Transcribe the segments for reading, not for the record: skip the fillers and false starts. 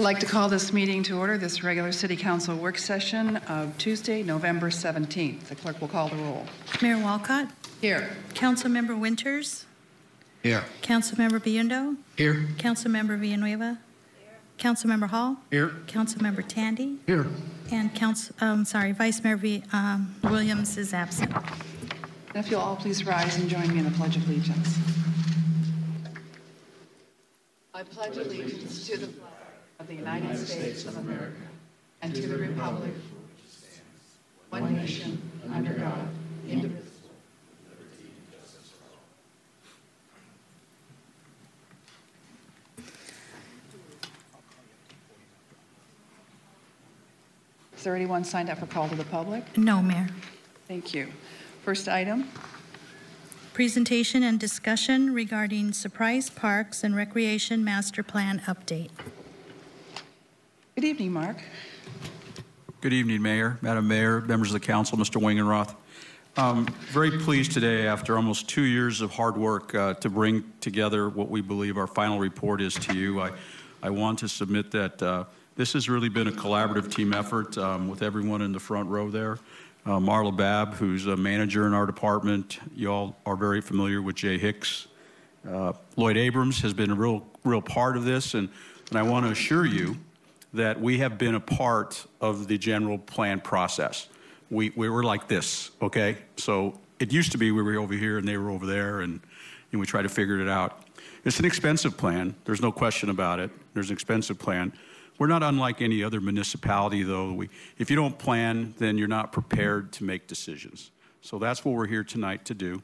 I'd like to call this meeting to order, this regular City Council work session of Tuesday, November 17th. The clerk will call the roll. Mayor Walcott. Here. Councilmember Winters. Here. Councilmember Biondo. Here. Councilmember Villanueva. Here. Councilmember Hall. Here. Councilmember Tandy. Here. And Vice Mayor Williams is absent. If you'll all please rise and join me in the Pledge of Allegiance. I pledge allegiance to the flag of the United States of America and to the republic, one nation, under God, indivisible. Is there anyone signed up for call to the public? No, Mayor. Thank you. First item. Presentation and discussion regarding Surprise Parks and Recreation Master Plan update. Good evening, Mark. Good evening, Mayor, Madam Mayor, members of the council, Mr. Wingenroth. Very pleased today, after almost 2 years of hard work, to bring together what we believe our final report is to you. I want to submit that this has really been a collaborative team effort with everyone in the front row there. Marla Babb, who's a manager in our department. You all are very familiar with Jay Hicks. Lloyd Abrams has been a real part of this, and I want to assure you that we have been a part of the general plan process. We were like this, okay? So it used to be we were over here and they were over there, and we tried to figure it out. It's an expensive plan. There's no question about it. There's an expensive plan. We're not unlike any other municipality, though. If you don't plan, then you're not prepared to make decisions. So that's what we're here tonight to do.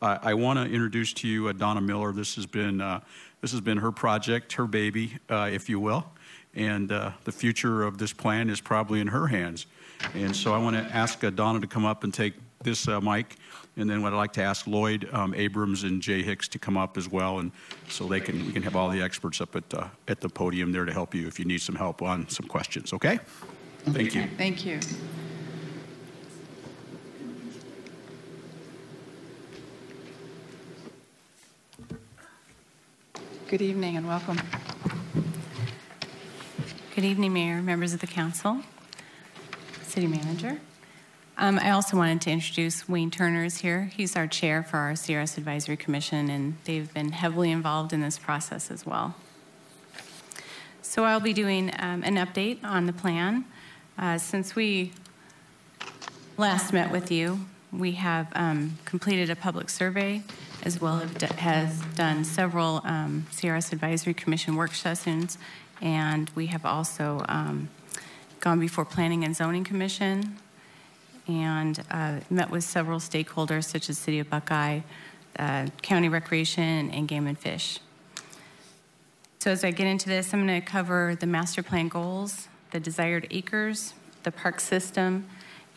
I want to introduce to you Donna Miller. This has been her project, her baby, if you will. And the future of this plan is probably in her hands. And so I want to ask Donna to come up and take this mic. And then I'd like to ask Lloyd Abrams and Jay Hicks to come up as well, and so we can have all the experts up at the podium there to help you if you need some help on some questions. Okay? Thank you. Thank you. Good evening and welcome. Good evening, Mayor, members of the council, City Manager. I also wanted to introduce Wayne Turner is here. He's our chair for our CRS Advisory Commission, and they've been heavily involved in this process as well. So I'll be doing an update on the plan. Since we last met with you, we have completed a public survey, as well as done several CRS Advisory Commission work sessions, and we have also gone before Planning and Zoning Commission, and met with several stakeholders such as City of Buckeye, County Recreation, and Game and Fish. So as I get into this, I'm going to cover the master plan goals, the desired acres, the park system,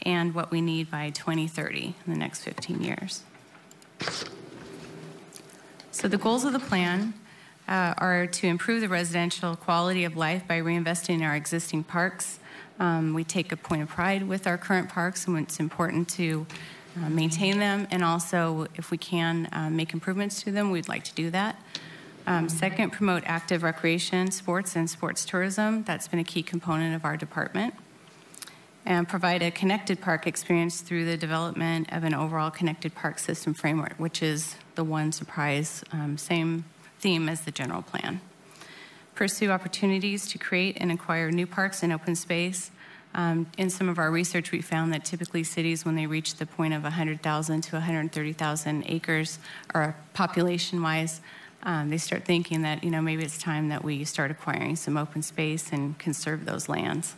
and what we need by 2030 in the next 15 years. So the goals of the plan are to improve the residential quality of life by reinvesting in our existing parks. We take a point of pride with our current parks, and it's important to maintain them, and also, if we can make improvements to them, we'd like to do that. Second, promote active recreation, sports, and sports tourism. That's been a key component of our department. And provide a connected park experience through the development of an overall connected park system framework, which is the One Surprise, same theme as the general plan. Pursue opportunities to create and acquire new parks and open space. In some of our research, we found that typically cities, when they reach the point of 100,000 to 130,000 acres, or population-wise, they start thinking that, maybe it's time that we start acquiring some open space and conserve those lands.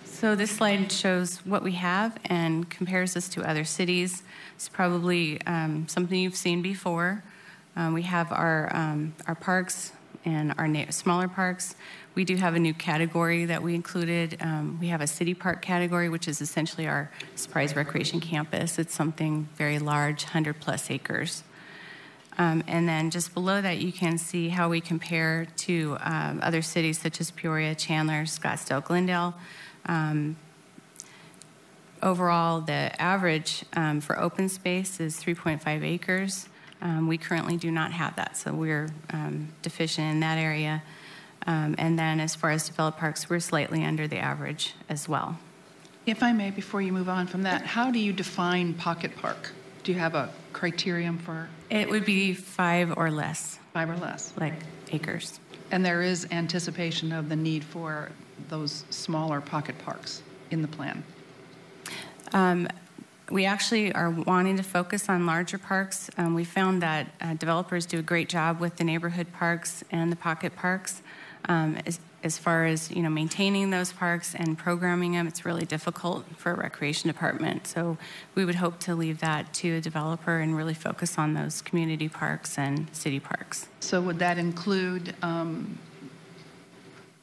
So this slide shows what we have and compares us to other cities. It's probably something you've seen before. We have our parks and our smaller parks. We do have a new category that we included. We have a city park category, which is essentially our Surprise Recreation Campus. It's something very large, 100+ acres. And then just below that, you can see how we compare to other cities such as Peoria, Chandler, Scottsdale, Glendale. Overall, the average for open space is 3.5 acres. We currently do not have that, so we're deficient in that area. And then as far as developed parks, we're slightly under the average as well. If I may, before you move on from that, how do you define pocket park? Do you have a criterion for It would be 5 or less, 5 or less? like acres. And there is anticipation of the need for those smaller pocket parks in the plan? We actually are wanting to focus on larger parks. We found that developers do a great job with the neighborhood parks and the pocket parks. As far as maintaining those parks and programming them, it's really difficult for a recreation department. So we would hope to leave that to a developer and really focus on those community parks and city parks. So would that include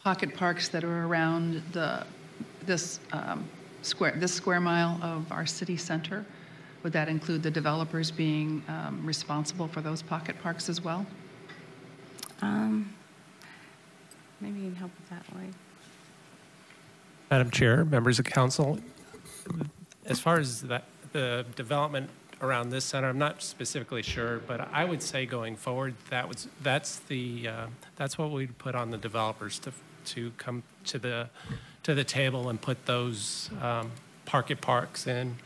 pocket parks that are around this square mile of our city center? Would that include the developers being responsible for those pocket parks as well? Maybe you can help with that, Lloyd. Madam Chair, members of council, as far as the development around this center, I'm not specifically sure, but I would say going forward, that's what we'd put on the developers to come to the table and put those pocket parks in,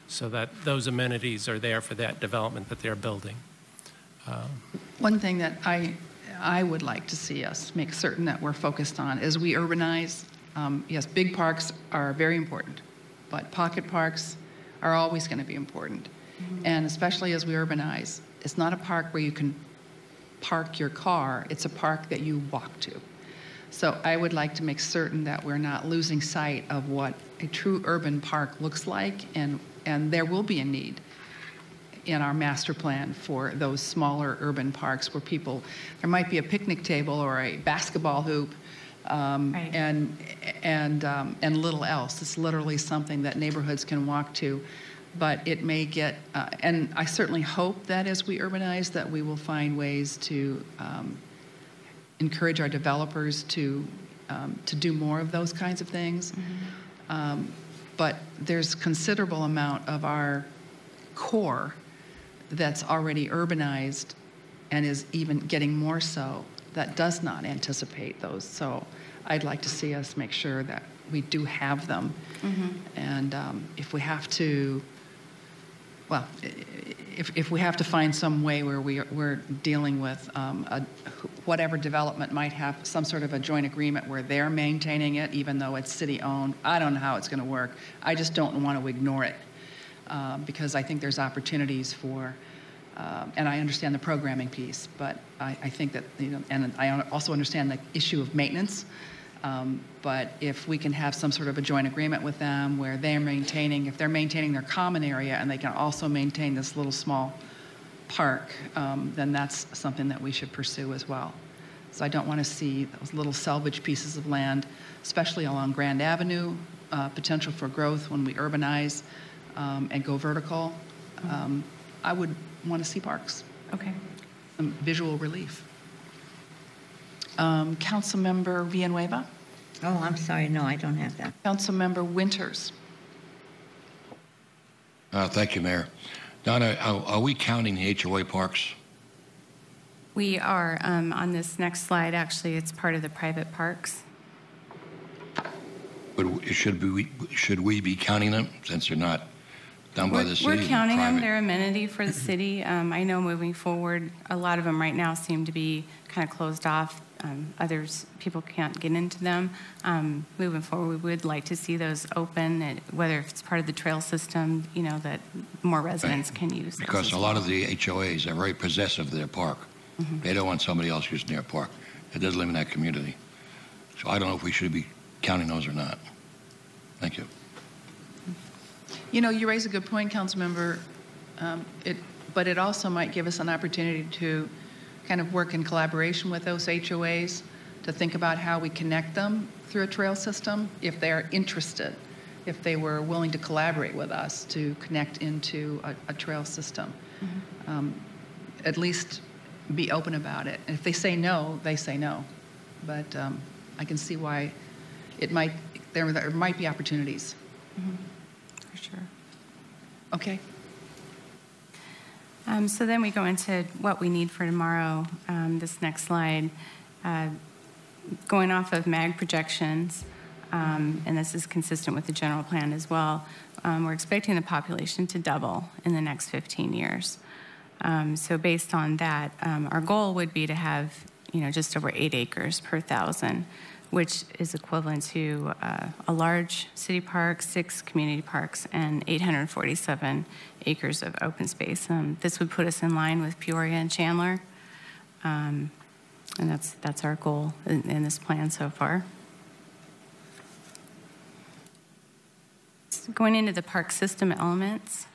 so that those amenities are there for that development that they're building. One thing that I would like to see us make certain that we're focused on as we urbanize. Yes, big parks are very important, but pocket parks are always going to be important. Mm-hmm. And especially as we urbanize, it's not a park where you can park your car, it's a park that you walk to. So I would like to make certain that we're not losing sight of what a true urban park looks like, and there will be a need in our master plan for those smaller urban parks where there might be a picnic table or a basketball hoop, Right. and little else. It's literally something that neighborhoods can walk to, but it may get, and I certainly hope that as we urbanize that we will find ways to encourage our developers to do more of those kinds of things. Mm-hmm. But there's considerable amount of our core that's already urbanized and is even getting more so, that does not anticipate those. So I'd like to see us make sure that we do have them. Mm-hmm. And if we have to, well, if we have to find some way where we're dealing with whatever development might have some sort of a joint agreement where they're maintaining it, even though it's city-owned, I don't know how it's going to work. I just don't want to ignore it. Because I think there's opportunities for, and I understand the programming piece, but I think that, and I also understand the issue of maintenance, but if we can have some sort of a joint agreement with them where if they're maintaining their common area and they can also maintain this little small park, then that's something that we should pursue as well. So I don't want to see those little salvage pieces of land, especially along Grand Avenue, potential for growth when we urbanize, and go vertical. I would want to see parks. Okay. Some visual relief. Councilmember Villanueva? Oh, I'm sorry. No, I don't have that. Councilmember Winters? Thank you, Mayor. Donna, are we counting the HOA parks? We are. On this next slide, actually, it's part of the private parks. But should we be counting them since they're not done by the city? We're counting them. Private? They're amenity for the city. I know moving forward, a lot of them right now seem to be kind of closed off. People can't get into them. Moving forward, we would like to see those open, whether it's part of the trail system, that more residents can use. Because a lot of the HOAs are very possessive of their park. Mm-hmm. They don't want somebody else using their park. It does live in that community. So I don't know if we should be counting those or not. Thank you. You raise a good point, Councilmember, but it also might give us an opportunity to kind of work in collaboration with those HOAs to think about how we connect them through a trail system if they're interested, if they were willing to collaborate with us to connect into a trail system. Mm-hmm. At least be open about it. And if they say no, they say no. But I can see why there might be opportunities. Mm-hmm. For sure. Okay. So then we go into what we need for tomorrow. This next slide, going off of MAG projections, and this is consistent with the general plan as well, we're expecting the population to double in the next 15 years. So based on that, our goal would be to have, just over 8 acres per 1,000, which is equivalent to a large city park, 6 community parks, and 847 acres of open space. This would put us in line with Peoria and Chandler, and that's our goal in this plan so far. So going into the park system elements,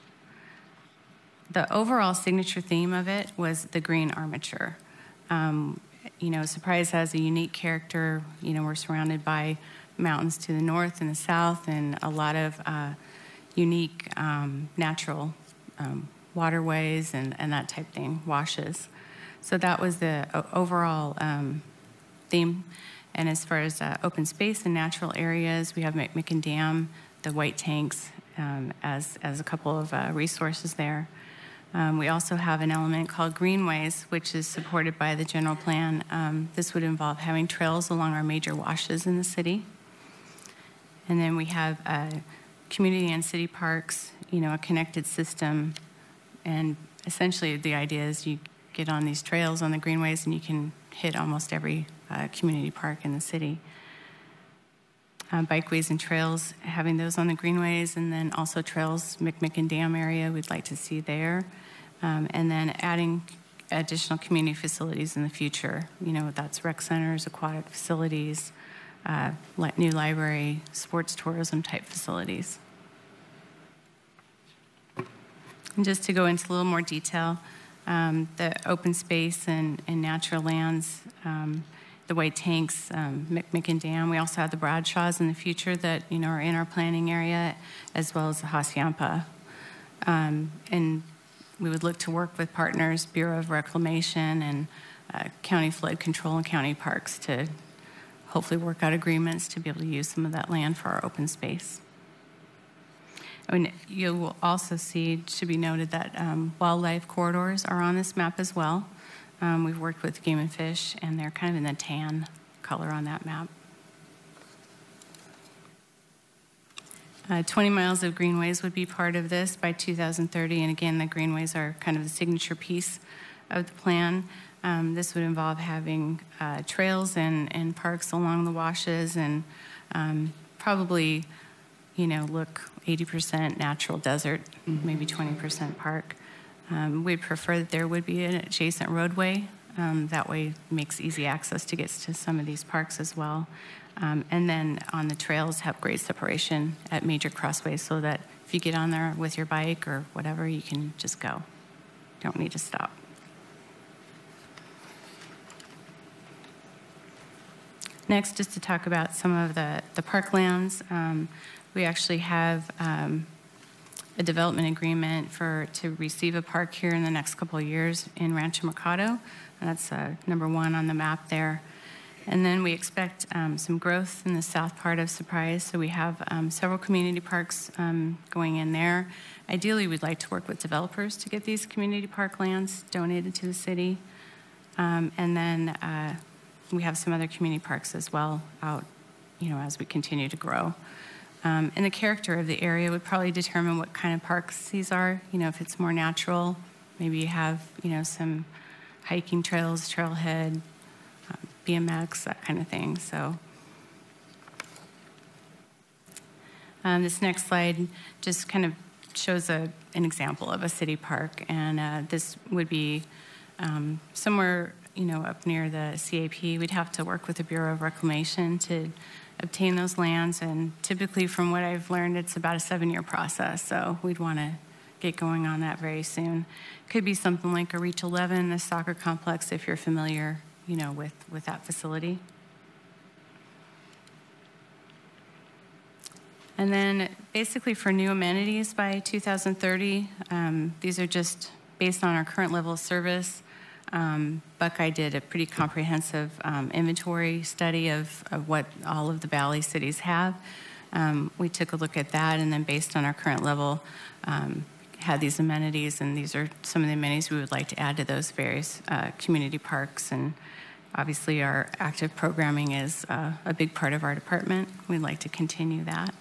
the overall signature theme of it was the green armature. Surprise has a unique character. We're surrounded by mountains to the north and the south, and a lot of unique natural waterways and that type of thing, washes. So that was the overall theme. And as far as open space and natural areas, we have McMicken Dam, the white tanks as a couple of resources there. We also have an element called greenways, which is supported by the general plan. This would involve having trails along our major washes in the city. And then we have community and city parks, a connected system. And essentially the idea is you get on these trails on the greenways and you can hit almost every community park in the city. Bikeways and trails, having those on the greenways, and then also trails, McMicken Dam area we'd like to see there. And then adding additional community facilities in the future. That's rec centers, aquatic facilities, new library, sports tourism type facilities. And just to go into a little more detail, the open space and natural lands, the white tanks, McMicken Dam. We also have the Bradshaws in the future that are in our planning area, as well as the Hacienda. And we would look to work with partners, Bureau of Reclamation and County Flood Control and county parks to hopefully work out agreements to be able to use some of that land for our open space. You will also see, it should be noted that wildlife corridors are on this map as well. We've worked with Game and Fish, and they're kind of in the tan color on that map. 20 miles of greenways would be part of this by 2030, and again, the greenways are kind of the signature piece of the plan. This would involve having trails and parks along the washes, and probably, look 80% natural desert, maybe 20% park. We'd prefer that there would be an adjacent roadway. That way it makes easy access to get to some of these parks as well. And then on the trails, have great separation at major crossways so that if you get on there with your bike or whatever, you can just go. Don't need to stop. Next, just to talk about some of the parklands. We actually have a development agreement to receive a park here in the next couple of years in Rancho Mercado. And that's number 1 on the map there. And then we expect some growth in the south part of Surprise. So we have several community parks going in there. Ideally, we'd like to work with developers to get these community park lands donated to the city. And then we have some other community parks as well out, as we continue to grow. And the character of the area would probably determine what kind of parks these are. If it's more natural, maybe you have, some hiking trails, trailhead, BMX, that kind of thing. So this next slide just kind of shows an example of a city park. And this would be somewhere, up near the CAP. We'd have to work with the Bureau of Reclamation to obtain those lands, and typically from what I've learned, it's about a 7-year process, so we'd want to get going on that very soon. Could be something like a Reach 11, a soccer complex, if you're familiar, with that facility. And then basically for new amenities by 2030, these are just based on our current level of service. Buckeye did a pretty comprehensive inventory study of what all of the Valley cities have. We took a look at that, and then based on our current level, had these amenities, and these are some of the amenities we would like to add to those various community parks. And obviously, our active programming is a big part of our department. We'd like to continue that.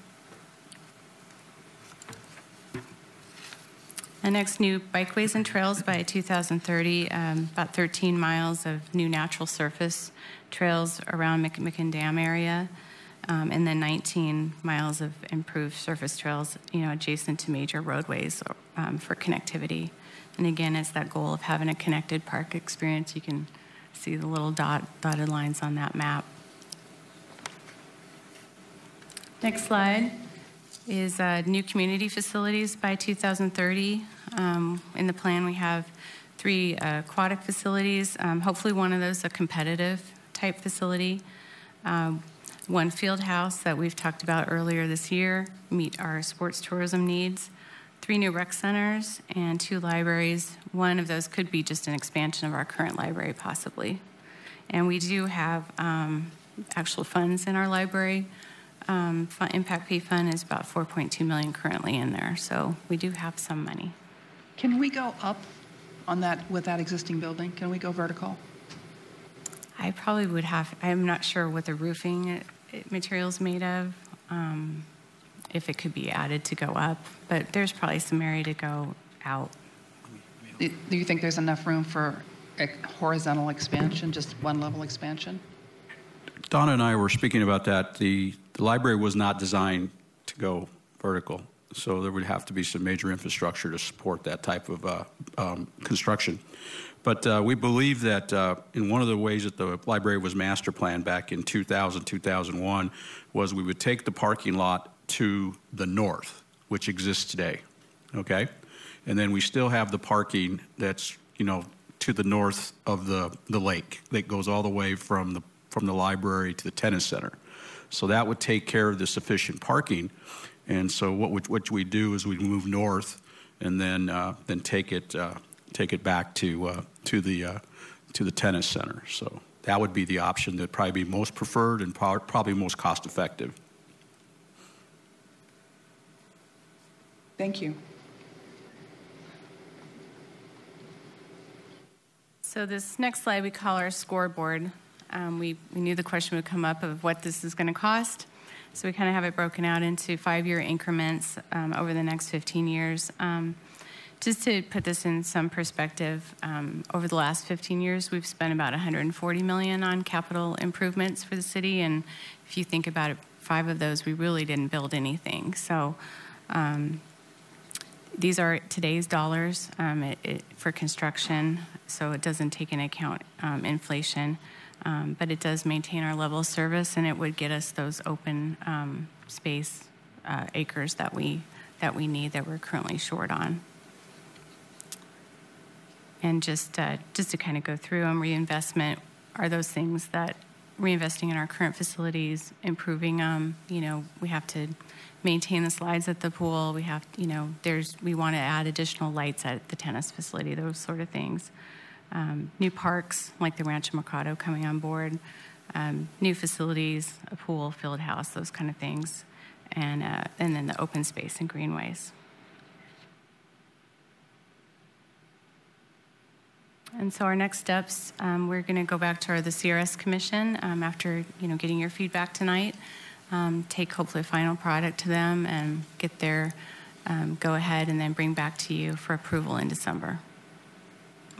The next, new bikeways and trails by 2030, about 13 miles of new natural surface trails around McMicken Dam area, and then 19 miles of improved surface trails, adjacent to major roadways for connectivity. And again, it's that goal of having a connected park experience. You can see the little dotted lines on that map. Next slide is new community facilities by 2030. In the plan, we have 3 aquatic facilities. Hopefully one of those a competitive type facility. 1 field house that we've talked about earlier this year, meet our sports tourism needs. 3 new rec centers and 2 libraries. One of those could be just an expansion of our current library, possibly. And we do have actual funds in our library. Impact fee fund is about $4.2 million currently in there, so we do have some money. Can we go up on that with that existing building? Can we go vertical? I probably would have, I'm not sure what the roofing material is made of, if it could be added to go up, but there's probably some area to go out. Do you think there's enough room for a horizontal expansion, just 1 level expansion? Donna and I were speaking about that. The library was not designed to go vertical, so there would have to be some major infrastructure to support that type of construction. But we believe that in one of the ways that the library was master planned back in 2000, 2001, was we would take the parking lot to the north, which exists today, okay? And then we still have the parking that's, to the north of the lake that goes all the way from the library to the tennis center. So that would take care of the sufficient parking. And so what we do is we move north and then take it back to the tennis center. So that would be the option that would probably be most preferred and probably most cost effective. Thank you. So this next slide we call our scoreboard. We knew the question would come up of what this is going to cost. So we kind of have it broken out into 5-year increments over the next 15 years. Just to put this in some perspective, over the last 15 years, we've spent about $140 million on capital improvements for the city. And if you think about it, 5 of those, we really didn't build anything. So these are today's dollars for construction, so it doesn't take into account inflation. But it does maintain our level of service, and it would get us those open space acres that we need that we're currently short on. And just to kind of go through them, reinvestment are those things that reinvesting in our current facilities, improving them. We have to maintain the slides at the pool. We have, we want to add additional lights at the tennis facility, those sort of things. New parks like the Rancho Mercado coming on board, new facilities, a pool, field house, those kind of things, and then the open space and greenways. And so our next steps, we're going to go back to the CRS Commission after getting your feedback tonight, take hopefully a final product to them and get their go ahead, and then bring back to you for approval in December.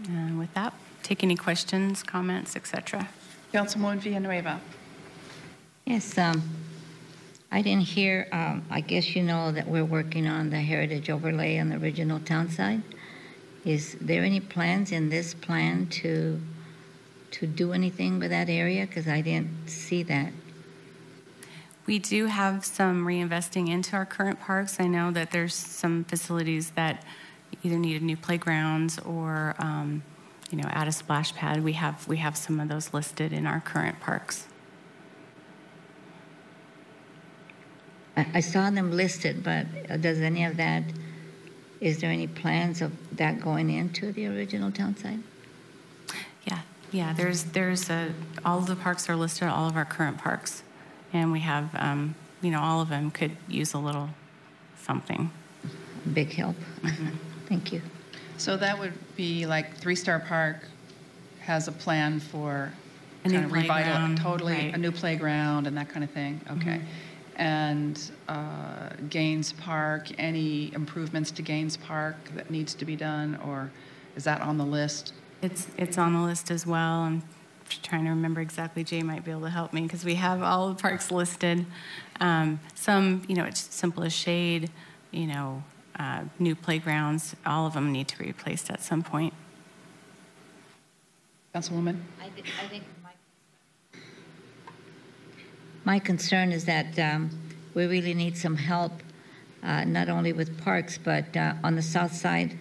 And with that, take any questions, comments, etc. Councilwoman Villanueva. Yes, I didn't hear, I guess you know that we're working on the heritage overlay on the original town side. Is there any plans in this plan to do anything with that area? Because I didn't see that. We do have some reinvesting into our current parks. I know that there's some facilities that either needed new playgrounds or add a splash pad. We have some of those listed in our current parks. I saw them listed, but does any of that, is there any plans of that going into the original town site? Yeah. There's all of the parks are listed, all of our current parks, and we have all of them could use a little something. Big help. Mm-hmm. Thank you. So that would be like Three Star Park has a plan for A new kind of playground, totally right. a new playground and that kind of thing. Okay. And Gaines Park, any improvements to Gaines Park that needs to be done, or is that on the list? It's on the list as well. I'm trying to remember exactly. Jay might be able to help me because we have all the parks listed. Some, it's simple as shade, new playgrounds. All of them need to be replaced at some point. Councilwoman? I think my concern is that we really need some help, not only with parks, but on the south side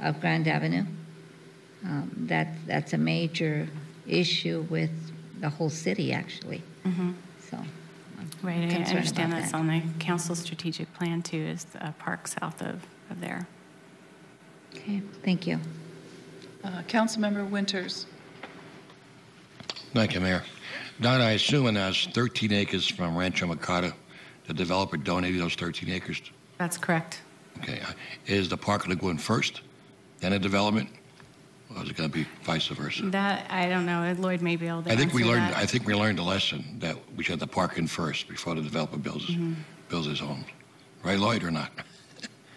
of Grand Avenue. That's a major issue with the whole city, actually. So, Right, I concerned understand about that's that. on the council strategic plan too, is a park south of there. Okay, thank you. Councilmember Winters? Thank you, Mayor. Don, I assume that's 13 acres from Rancho Mercado. The developer donated those 13 acres. That's correct. Okay. Is the park going to go in first, then a development, or is it going to be vice versa? That, I don't know. Lloyd may be able to I think we answer learned. that. I think we learned a lesson that we should have the park in first before the developer builds his homes. Right, Lloyd, or not?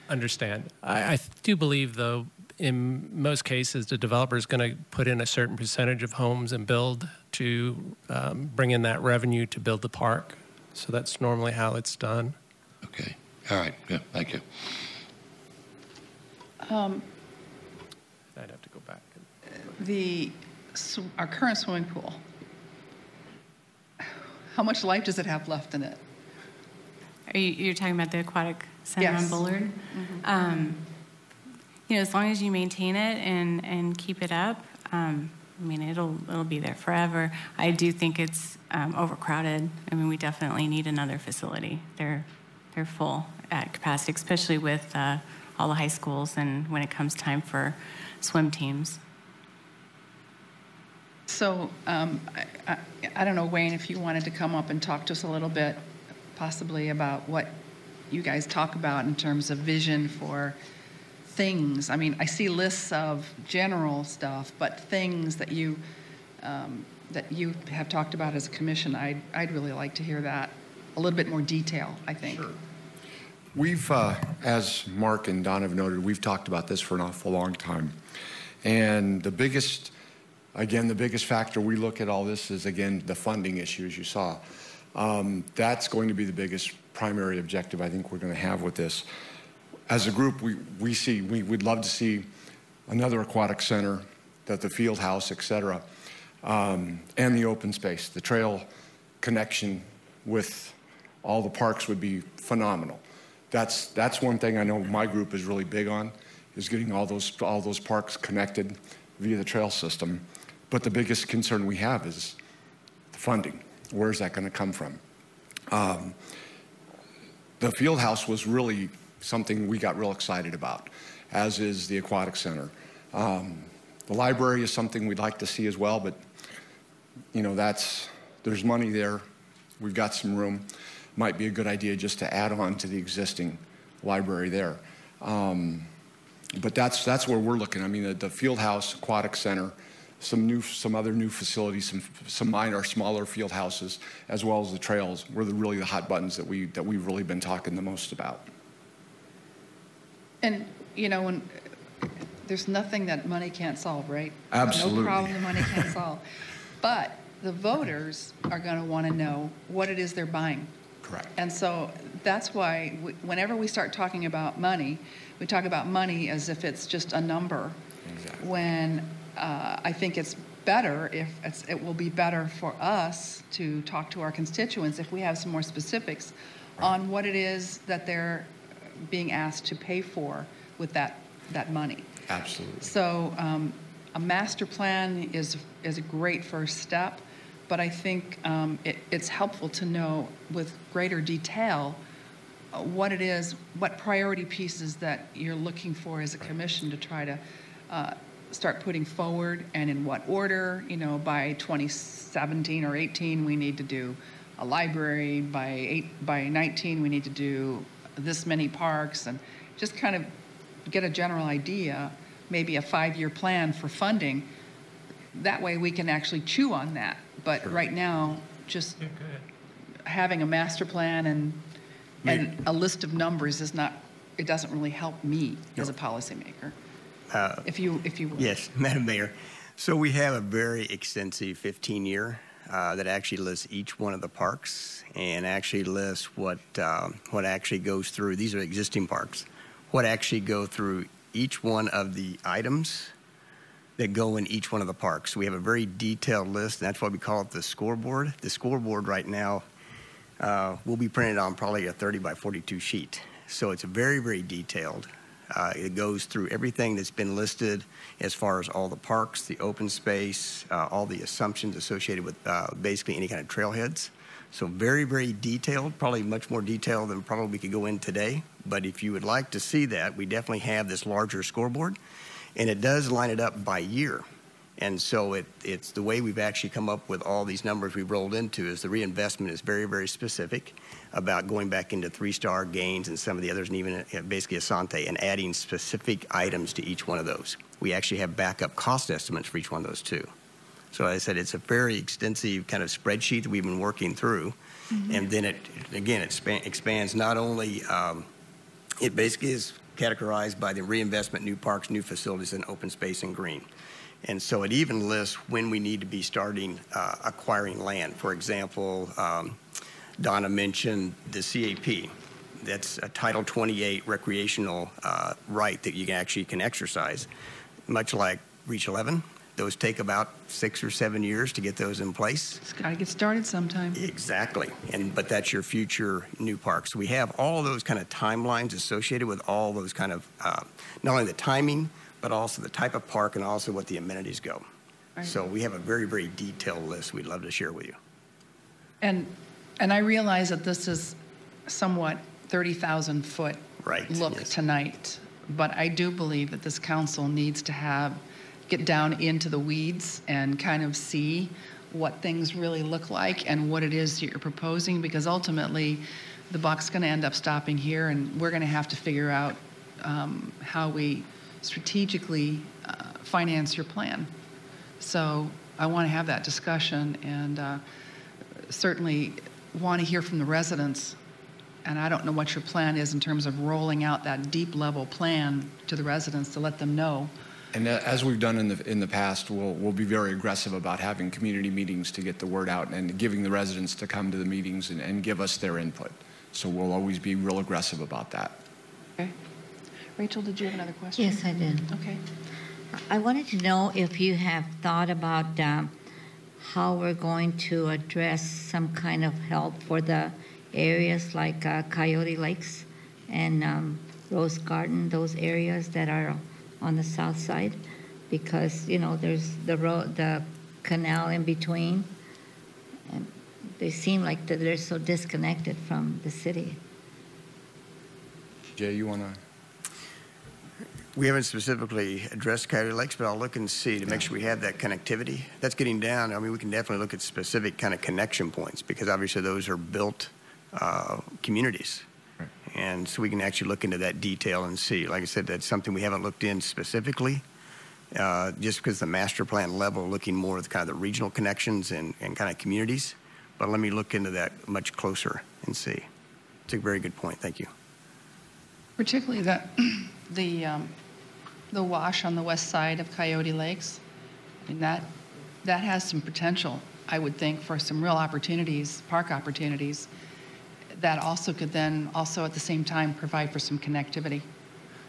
Understand. I do believe, though, in most cases, the developer is going to put in a certain percentage of homes and build to bring in that revenue to build the park. So that's normally how it's done. Okay. All right. Good. Thank you. I'd have to go back. Our current swimming pool, how much life does it have left in it? You're talking about the aquatic center Yes. on Bullard? As long as you maintain it and keep it up, it'll be there forever. I do think it's overcrowded. We definitely need another facility. They're full at capacity, especially with all the high schools and when it comes time for swim teams. So I don't know, Wayne, if you wanted to come up and talk to us a little bit, possibly about what you guys talk about in terms of vision for things. I see lists of general stuff, but things that you have talked about as a commission, I'd really like to hear that a little bit more detail, I think. Sure. We've, as Mark and Don have noted, we've talked about this for an awful long time. And the biggest factor we look at all this is, again, the funding issue, as you saw. That's going to be the biggest primary objective I think we're going to have with this. As a group, we would love to see another aquatic center, that the field house, et cetera, and the open space. The trail connection with all the parks would be phenomenal. That's one thing I know my group is really big on, is getting all those parks connected via the trail system. But the biggest concern we have is the funding. Where's that going to come from? The field house was really something we got real excited about, as is the aquatic center. The library is something we'd like to see as well, but there's money there. We've got some room. Might be a good idea just to add on to the existing library there. But that's where we're looking. The field house, aquatic center, some other new facilities, some minor, smaller field houses, as well as the trails, were really the hot buttons that we've really been talking the most about. And, when there's nothing that money can't solve, right? Absolutely. No problem that money can't solve. But the voters are going to want to know what it is they're buying. Correct. And so that's why whenever we start talking about money, we talk about money as if it's just a number. Exactly. When I think it's better it will be better for us to talk to our constituents if we have some more specifics on what it is that they're being asked to pay for with that money. Absolutely. So a master plan is a great first step, but I think it's helpful to know with greater detail what it is, what priority pieces that you're looking for as a commission to try to start putting forward, and in what order. By 2017 or 18, we need to do a library. By 19, we need to do this many parks, and just kind of get a general idea, maybe a 5-year plan for funding. That way we can actually chew on that. But right now, just having a master plan and a list of numbers is not, it doesn't really help me as a policymaker. If you would. Yes, Madam Mayor. So we have a very extensive 15-year that actually lists each one of the parks and actually lists what actually goes through. These are existing parks. What actually go through each one of the items that go in each one of the parks. We have a very detailed list, and that's why we call it the scoreboard. The scoreboard right now will be printed on probably a 30 by 42 sheet. So it's very, very detailed. It goes through everything that's been listed as far as all the parks, the open space, all the assumptions associated with basically any kind of trailheads. So very, very detailed, probably much more detailed than probably we could go in today. But if you would like to see that, we definitely have this larger scoreboard. And it does line it up by year. And so it's the way we've actually come up with all these numbers we've rolled into is the reinvestment is very, very specific about going back into 3-star gains and some of the others, and even basically Asante, and adding specific items to each one of those. We actually have backup cost estimates for each one of those too. So as I said, it's a very extensive kind of spreadsheet that we've been working through. Mm-hmm. And then it expands not only, it basically is categorized by the reinvestment, new parks, new facilities, and open space and green. And so it even lists when we need to be starting acquiring land. For example, Donna mentioned the CAP. That's a Title 28 recreational right that you actually can exercise. Much like Reach 11, those take about 6 or 7 years to get those in place. It's got to get started sometime. Exactly. But that's your future new parks. So we have all those kind of timelines associated with all those kind of, not only the timing, but also the type of park and also what the amenities go. Right. So we have a very, very detailed list we'd love to share with you. And I realize that this is somewhat 30,000-foot look tonight, but I do believe that this council needs to get down into the weeds and kind of see what things really look like and what it is that you're proposing, because ultimately the buck's going to end up stopping here, and we're going to have to figure out how we strategically finance your plan. So I want to have that discussion, and certainly want to hear from the residents. And I don't know what your plan is in terms of rolling out that deep level plan to the residents to let them know. And as we've done in the past, we'll be very aggressive about having community meetings to get the word out and giving the residents to come to the meetings and give us their input. So we'll always be real aggressive about that. Okay. Rachel, did you have another question? Yes, I did. Okay. I wanted to know if you have thought about how we're going to address some kind of help for the areas like Coyote Lakes and Rose Garden, those areas that are on the south side, because there's the canal in between, and they seem like they're so disconnected from the city. Jay, you want to? We haven't specifically addressed Coyote Lakes, but I'll look and see to make sure we have that connectivity. That's getting down. I mean, we can definitely look at specific kind of connection points, because obviously those are built communities. Right. And so we can actually look into that detail and see. Like I said, that's something we haven't looked in specifically, just because the master plan level, looking more at kind of the regional connections and kind of communities. But let me look into that much closer and see. It's a very good point. Thank you. Particularly the wash on the west side of Coyote Lakes. I mean, that has some potential, I would think, for some real opportunities, park opportunities, that also could then also at the same time provide for some connectivity.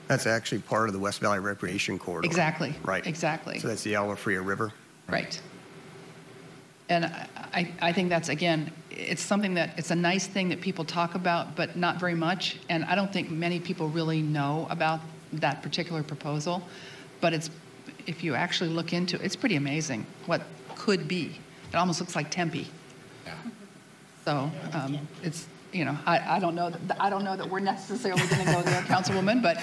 That's actually part of the West Valley Recreation Corridor. Exactly. Right. Exactly. So that's the Agua Fria River. Right. And I think that's, again, it's something that, it's a nice thing that people talk about, but not very much. And I don't think many people really know about that particular proposal. But if you actually look into it, it's pretty amazing what could be. It almost looks like Tempe. Yeah. So it's, I don't know that we're necessarily going to go there, Councilwoman, but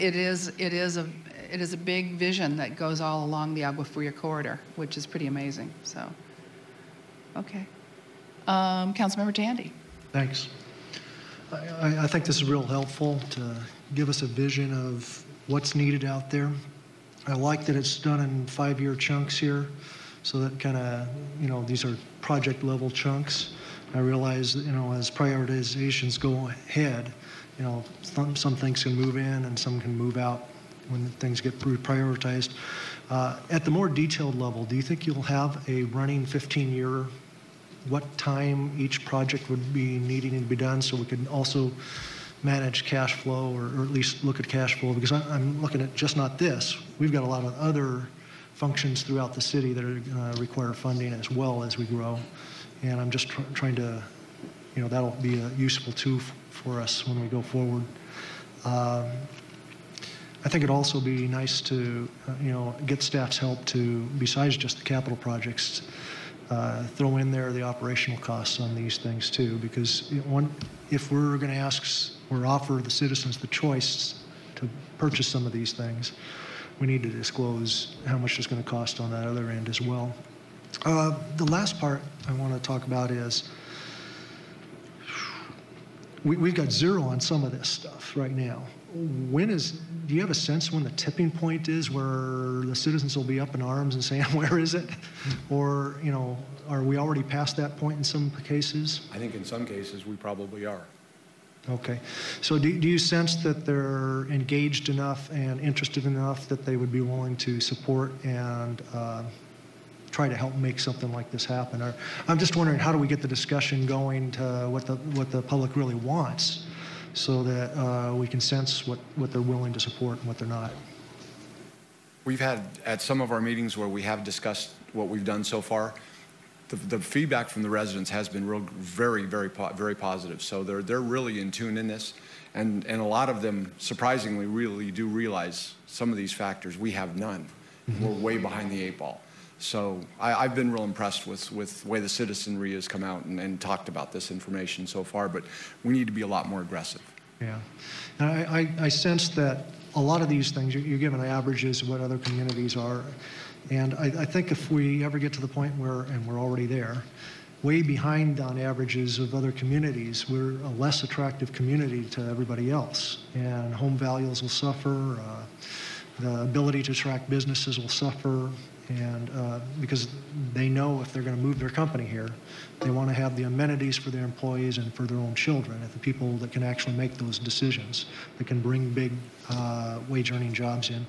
it is a big vision that goes all along the Agua Fria corridor, which is pretty amazing. So, okay, Councilmember Tandy. Thanks. I think this is real helpful to give us a vision of what's needed out there. I like that it's done in 5-year chunks here, so that kind of, these are project level chunks. I realize, as prioritizations go ahead, some things can move in and some can move out when things get prioritized. At the more detailed level, do you think you'll have a running 15-year, what time each project would be needing to be done, so we could also manage cash flow, or at least look at cash flow? Because I'm looking at just not this. We've got a lot of other functions throughout the city that are going to require funding as well as we grow. And I'm just trying to, that'll be a useful tool for us when we go forward. I think it'd also be nice to, get staff's help to, besides just the capital projects, throw in there the operational costs on these things too, because if we're going to ask or offer the citizens the choice to purchase some of these things, we need to disclose how much it's going to cost on that other end as well. The last part I want to talk about is we've got zero on some of this stuff right now. Do you have a sense when the tipping point is where the citizens will be up in arms and saying, where is it? Or, are we already past that point in some cases? I think in some cases we probably are. Okay. So do you sense that they're engaged enough and interested enough that they would be willing to support and try to help make something like this happen? Or, I'm just wondering, how do we get the discussion going to what the public really wants, so that we can sense what they're willing to support and what they're not? We've had, at some of our meetings where we have discussed what we've done so far, the feedback from the residents has been very, very positive. So they're really in tune in this, and a lot of them, surprisingly, really do realize some of these factors. We have none. Mm-hmm. We're way behind the 8 ball. So I've been real impressed with the way the citizenry has come out and talked about this information so far, but we need to be a lot more aggressive. Yeah. And I sense that a lot of these things, you're given averages of what other communities are. And I think if we ever get to the point where, and we're already there, way behind on averages of other communities, we're a less attractive community to everybody else. And home values will suffer, the ability to attract businesses will suffer, and because they know if they're going to move their company here, they want to have the amenities for their employees and for their own children, and the people that can actually make those decisions, that can bring big wage-earning jobs in.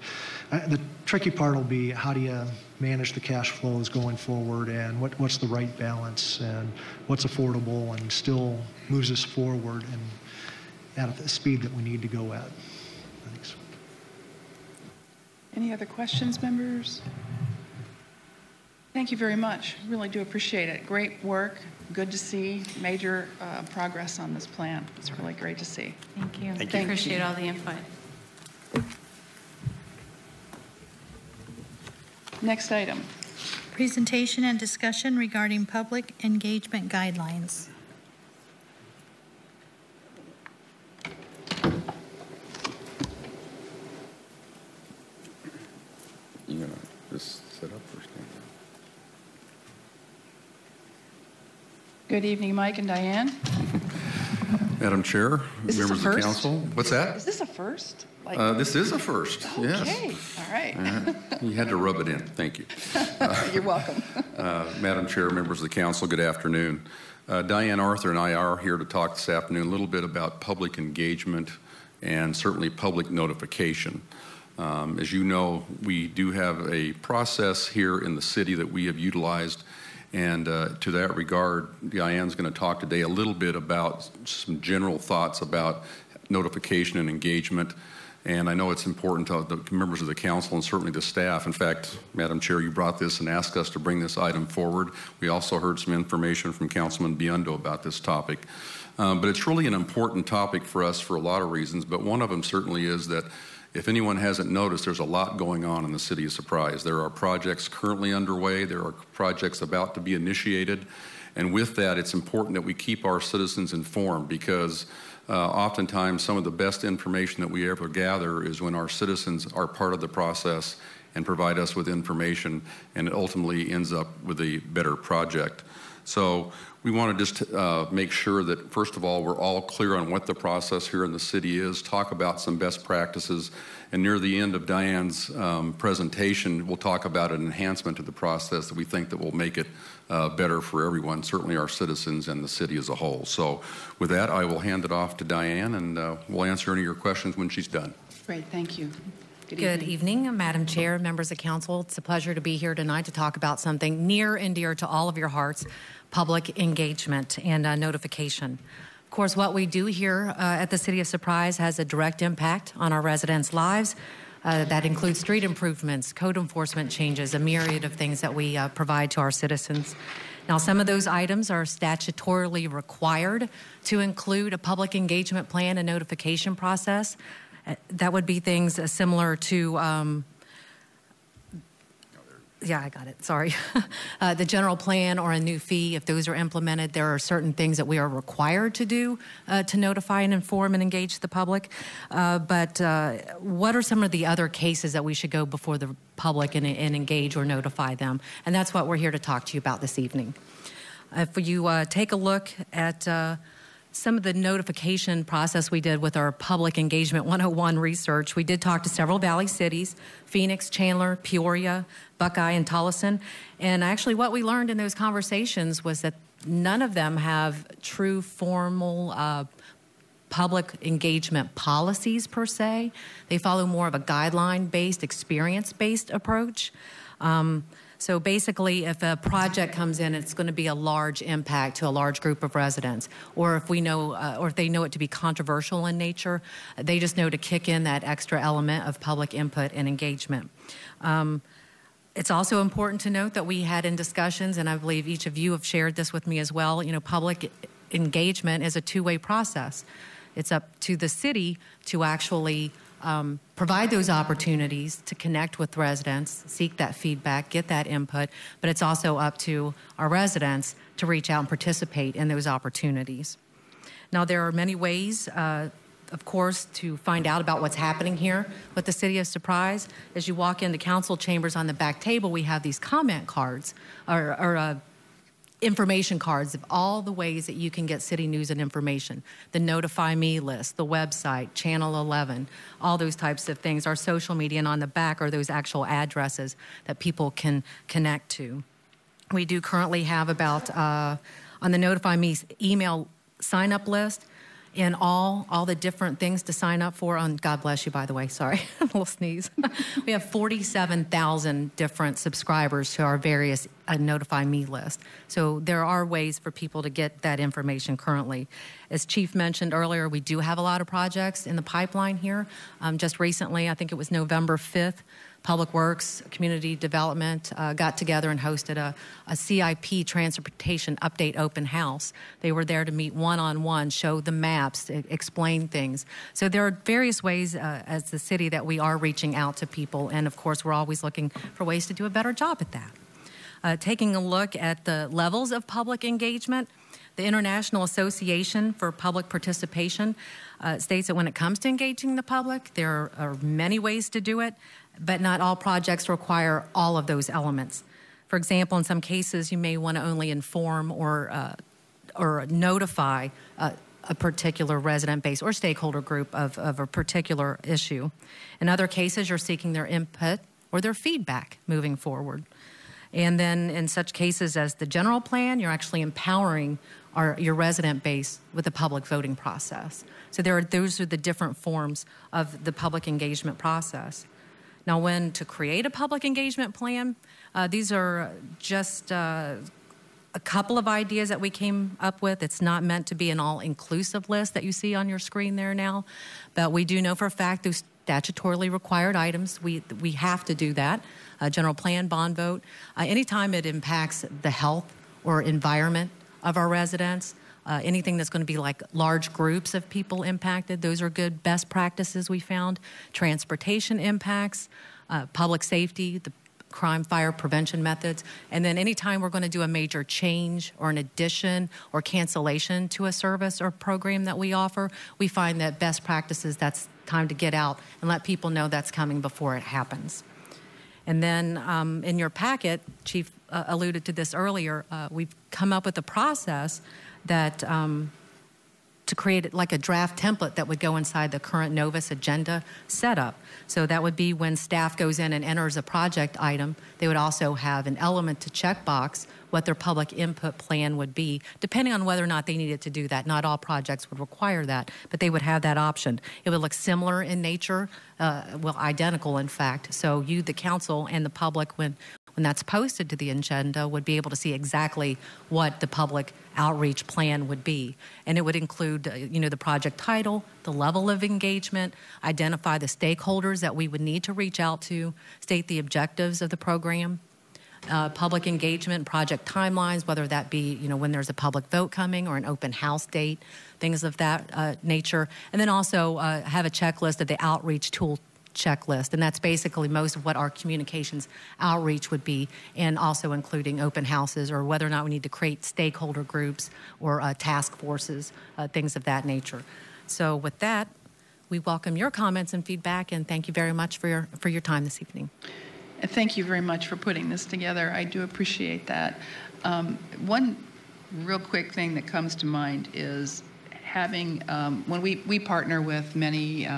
The tricky part will be, how do you manage the cash flows going forward, and what's the right balance, and what's affordable and still moves us forward and at the speed that we need to go at. Thanks. Any other questions, members? Thank you very much. Really do appreciate it. Great work. Good to see major progress on this plan. It's really great to see. Thank you. Thank you. Appreciate all the input. Next item. Presentation and discussion regarding public engagement guidelines. You gonna just sit up or stand up? Good evening, Mike and Diane. Madam Chair, Is this members a of the first? council. What's that? Is this a first? This is a first, yes. Okay, all right. You had to rub it in. Thank you. You're welcome. Madam Chair, members of the council, good afternoon. Diane Arthur and I are here to talk this afternoon a little bit about public engagement and certainly public notification. As you know, we do have a process here in the city that we have utilized, and to that regard, Diane's going to talk today a little bit about some general thoughts about notification and engagement. And I know it's important to the members of the council and certainly the staff. In fact, Madam Chair, you brought this and asked us to bring this item forward. We also heard some information from Councilman Biondo about this topic. But it's really an important topic for us for a lot of reasons, but one of them certainly is that if anyone hasn't noticed, there's a lot going on in the city of Surprise. There are projects currently underway. There are projects about to be initiated. And with that, it's important that we keep our citizens informed, because oftentimes some of the best information that we ever gather is when our citizens are part of the process and provide us with information, and it ultimately ends up with a better project. So we want to just make sure that, first of all, we're all clear on what the process here in the city is, talk about some best practices, and near the end of Diane's presentation, we'll talk about an enhancement to the process that we think that will make it better for everyone, certainly our citizens and the city as a whole. So with that, I will hand it off to Diane, and we'll answer any of your questions when she's done. Great, thank you. Good evening, Madam Chair, members of council. It's a pleasure to be here tonight to talk about something near and dear to all of your hearts, public engagement and notification. Of course, what we do here at the City of Surprise has a direct impact on our residents' lives. That includes street improvements, code enforcement changes, a myriad of things that we provide to our citizens. Now, some of those items are statutorily required to include a public engagement plan and notification process. That would be things similar to, yeah, I got it, sorry. The general plan or a new fee, if those are implemented, there are certain things that we are required to do to notify and inform and engage the public. But what are some of the other cases that we should go before the public and engage or notify them? And that's what we're here to talk to you about this evening. If you take a look at some of the notification process we did with our Public Engagement 101 research, we did talk to several Valley cities, Phoenix, Chandler, Peoria, Buckeye, and Tolleson. And actually what we learned in those conversations was that none of them have true formal public engagement policies per se. They follow more of a guideline-based, experience-based approach. So basically, if a project comes in, it's going to be a large impact to a large group of residents, or if we know, or if they know it to be controversial in nature, they just know to kick in that extra element of public input and engagement. It's also important to note that we had in discussions, and I believe each of you have shared this with me as well, you know, public engagement is a two-way process. It's up to the city to actually provide those opportunities to connect with residents, seek that feedback, get that input, but it's also up to our residents to reach out and participate in those opportunities. Now, there are many ways, of course, to find out about what's happening here with the City of Surprise. As you walk into council chambers, on the back table, we have these comment cards or information cards of all the ways that you can get city news and information. The Notify Me list, the website, Channel 11, all those types of things. Our social media, and on the back are those actual addresses that people can connect to. We do currently have about, on the Notify Me email sign-up list, and all the different things to sign up for on, God bless you, by the way, sorry, a little sneeze. We have 47,000 different subscribers to our various Notify Me list. So there are ways for people to get that information currently. As Chief mentioned earlier, we do have a lot of projects in the pipeline here. Just recently, I think it was November 5th, Public Works, Community Development got together and hosted a CIP Transportation Update Open House. They were there to meet one-on-one, show the maps, explain things. So there are various ways as the city that we are reaching out to people, and of course we're always looking for ways to do a better job at that. Taking a look at the levels of public engagement, the International Association for Public Participation states that when it comes to engaging the public, there are many ways to do it, but not all projects require all of those elements. For example, in some cases, you may want to only inform or notify a particular resident base or stakeholder group of a particular issue. In other cases, you're seeking their input or their feedback moving forward. And then in such cases as the general plan, you're actually empowering your resident base with the public voting process. So those are the different forms of the public engagement process. Now, when to create a public engagement plan, these are just a couple of ideas that we came up with. It's not meant to be an all-inclusive list that you see on your screen there now, but we do know for a fact those statutorily required items, we have to do that. General plan, bond vote. Anytime it impacts the health or environment of our residents, anything that's going to be like large groups of people impacted, those are good best practices we found. Transportation impacts, public safety, the crime, fire prevention methods, and then anytime we're going to do a major change or an addition or cancellation to a service or program that we offer, we find that best practices, that's time to get out and let people know that's coming before it happens. And then in your packet, Chief alluded to this earlier, we've come up with a process that to create like a draft template that would go inside the current Novus agenda setup. So that would be when staff goes in and enters a project item, they would also have an element to checkbox what their public input plan would be, depending on whether or not they needed to do that. Not all projects would require that, but they would have that option. It would look similar in nature, well, identical in fact. So you, the council, and the public, when that's posted to the agenda, would be able to see exactly what the public outreach plan would be. And it would include, the project title, the level of engagement, identify the stakeholders that we would need to reach out to, state the objectives of the program, public engagement, project timelines, whether that be, when there's a public vote coming or an open house date, things of that nature. And then also have a checklist of the outreach tool checklist, and that's basically most of what our communications outreach would be, and also including open houses or whether or not we need to create stakeholder groups or task forces, things of that nature. So with that, we welcome your comments and feedback, and thank you very much for your time this evening. And thank you very much for putting this together. I do appreciate that. One real quick thing that comes to mind is having, when we partner with many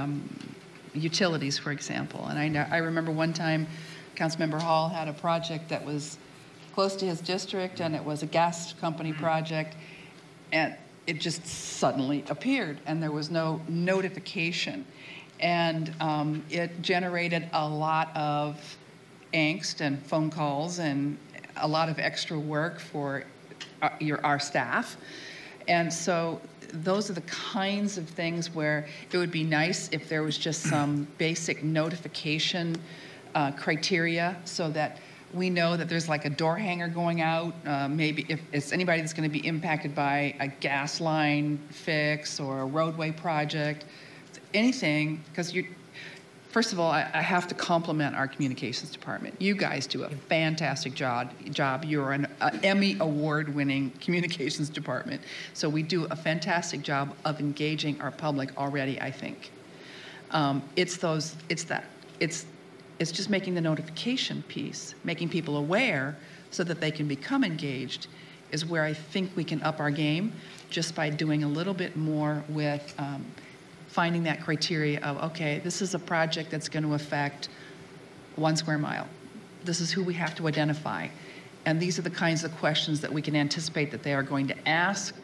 utilities, for example. And I remember one time Councilmember Hall had a project that was close to his district, and it was a gas company project, and it just suddenly appeared, and there was no notification. And it generated a lot of angst and phone calls and a lot of extra work for our staff. And so those are the kinds of things where it would be nice if there was just some basic notification criteria so that we know that there's like a door hanger going out, maybe if it's anybody that's going to be impacted by a gas line fix or a roadway project, anything, because first of all, I have to compliment our communications department. You guys do a fantastic job. You're an Emmy award-winning communications department. So we do a fantastic job of engaging our public already, I think. It's just making the notification piece, making people aware so that they can become engaged is where I think we can up our game just by doing a little bit more with finding that criteria of, okay, this is a project that's going to affect 1 square mile. This is who we have to identify. And these are the kinds of questions that we can anticipate that they are going to ask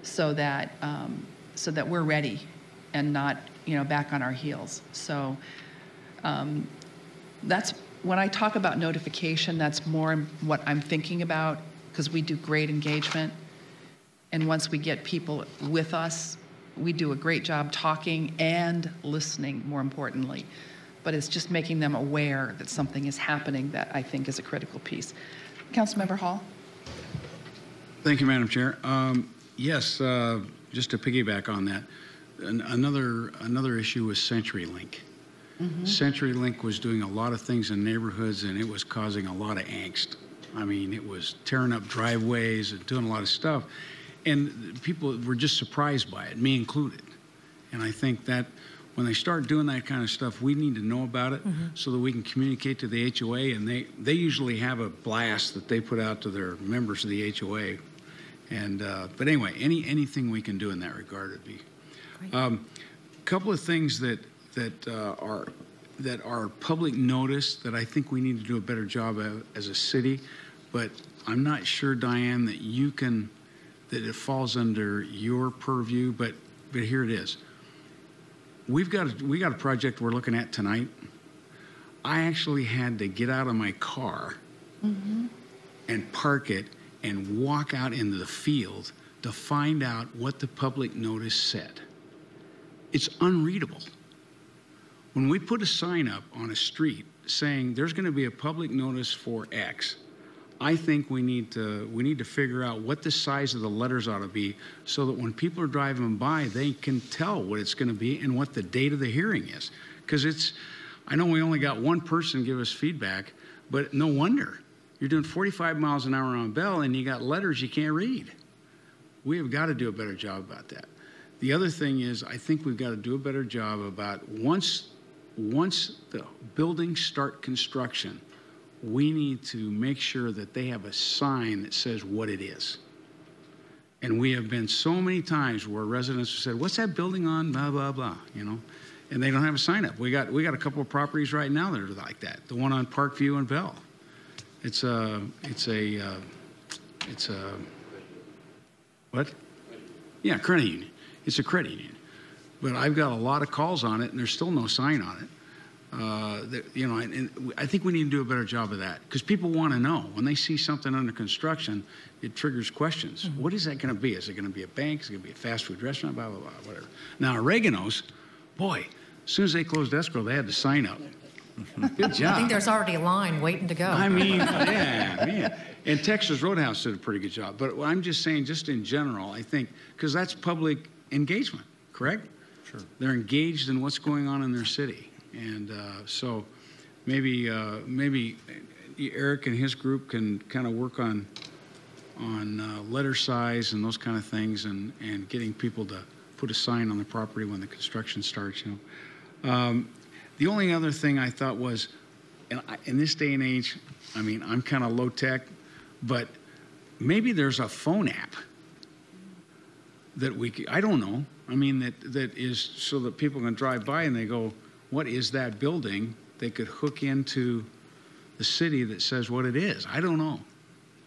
so that we're ready and not, back on our heels. So that's, when I talk about notification, that's more what I'm thinking about, because we do great engagement. And once we get people with us, we do a great job talking and listening, more importantly. But it's just making them aware that something is happening that I think is a critical piece. Councilmember Hall? Thank you, Madam Chair. Yes, just to piggyback on that, another issue was CenturyLink. Mm-hmm. CenturyLink was doing a lot of things in neighborhoods, and it was causing a lot of angst. I mean, it was tearing up driveways and doing a lot of stuff. And people were just surprised by it, me included. And I think that when they start doing that kind of stuff, we need to know about it so that we can communicate to the HOA. And they usually have a blast that they put out to their members of the HOA. And but anyway, anything we can do in that regard would be. A couple of things that are public notice that I think we need to do a better job of as a city, but I'm not sure, Diane, that you can. That it falls under your purview, but here it is. We got a project we're looking at tonight. I actually had to get out of my car and park it and walk out into the field to find out what the public notice said. It's unreadable. When we put a sign up on a street saying there's going to be a public notice for X, I think we need to figure out what the size of the letters ought to be so that when people are driving by, they can tell what it's going to be and what the date of the hearing is. Because I know we only got one person give us feedback, but no wonder. You're doing 45 miles an hour on Bell and you got letters you can't read. We have got to do a better job about that. The other thing is, I think we've got to do a better job about once the buildings start construction, we need to make sure that they have a sign that says what it is. And we have been so many times where residents have said, what's that building on, blah, blah, blah, you know? And they don't have a sign up. We got a couple of properties right now that are like that. The one on Parkview and Bell. It's a what? Yeah, credit union. It's a credit union. But I've got a lot of calls on it, and there's still no sign on it. And I think we need to do a better job of that, because people want to know. When they see something under construction, it triggers questions. Mm-hmm. What is that going to be? Is it going to be a bank? Is it going to be a fast food restaurant? Blah, blah, blah, whatever. Now, Oregano's, boy, as soon as they closed escrow, they had to sign up. Good job. I think there's already a line waiting to go. I mean, yeah, man. And Texas Roadhouse did a pretty good job. But I'm just saying, just in general, I think, because that's public engagement, correct? Sure. They're engaged in what's going on in their city. And so maybe Eric and his group can kind of work on letter size and those kind of things, and getting people to put a sign on the property when the construction starts, you know. The only other thing I thought was, in this day and age, I mean, I'm kind of low tech, but maybe there's a phone app that I don't know. I mean, that is so that people can drive by and they go, what is that building? They could hook into the city that says what it is. I don't know.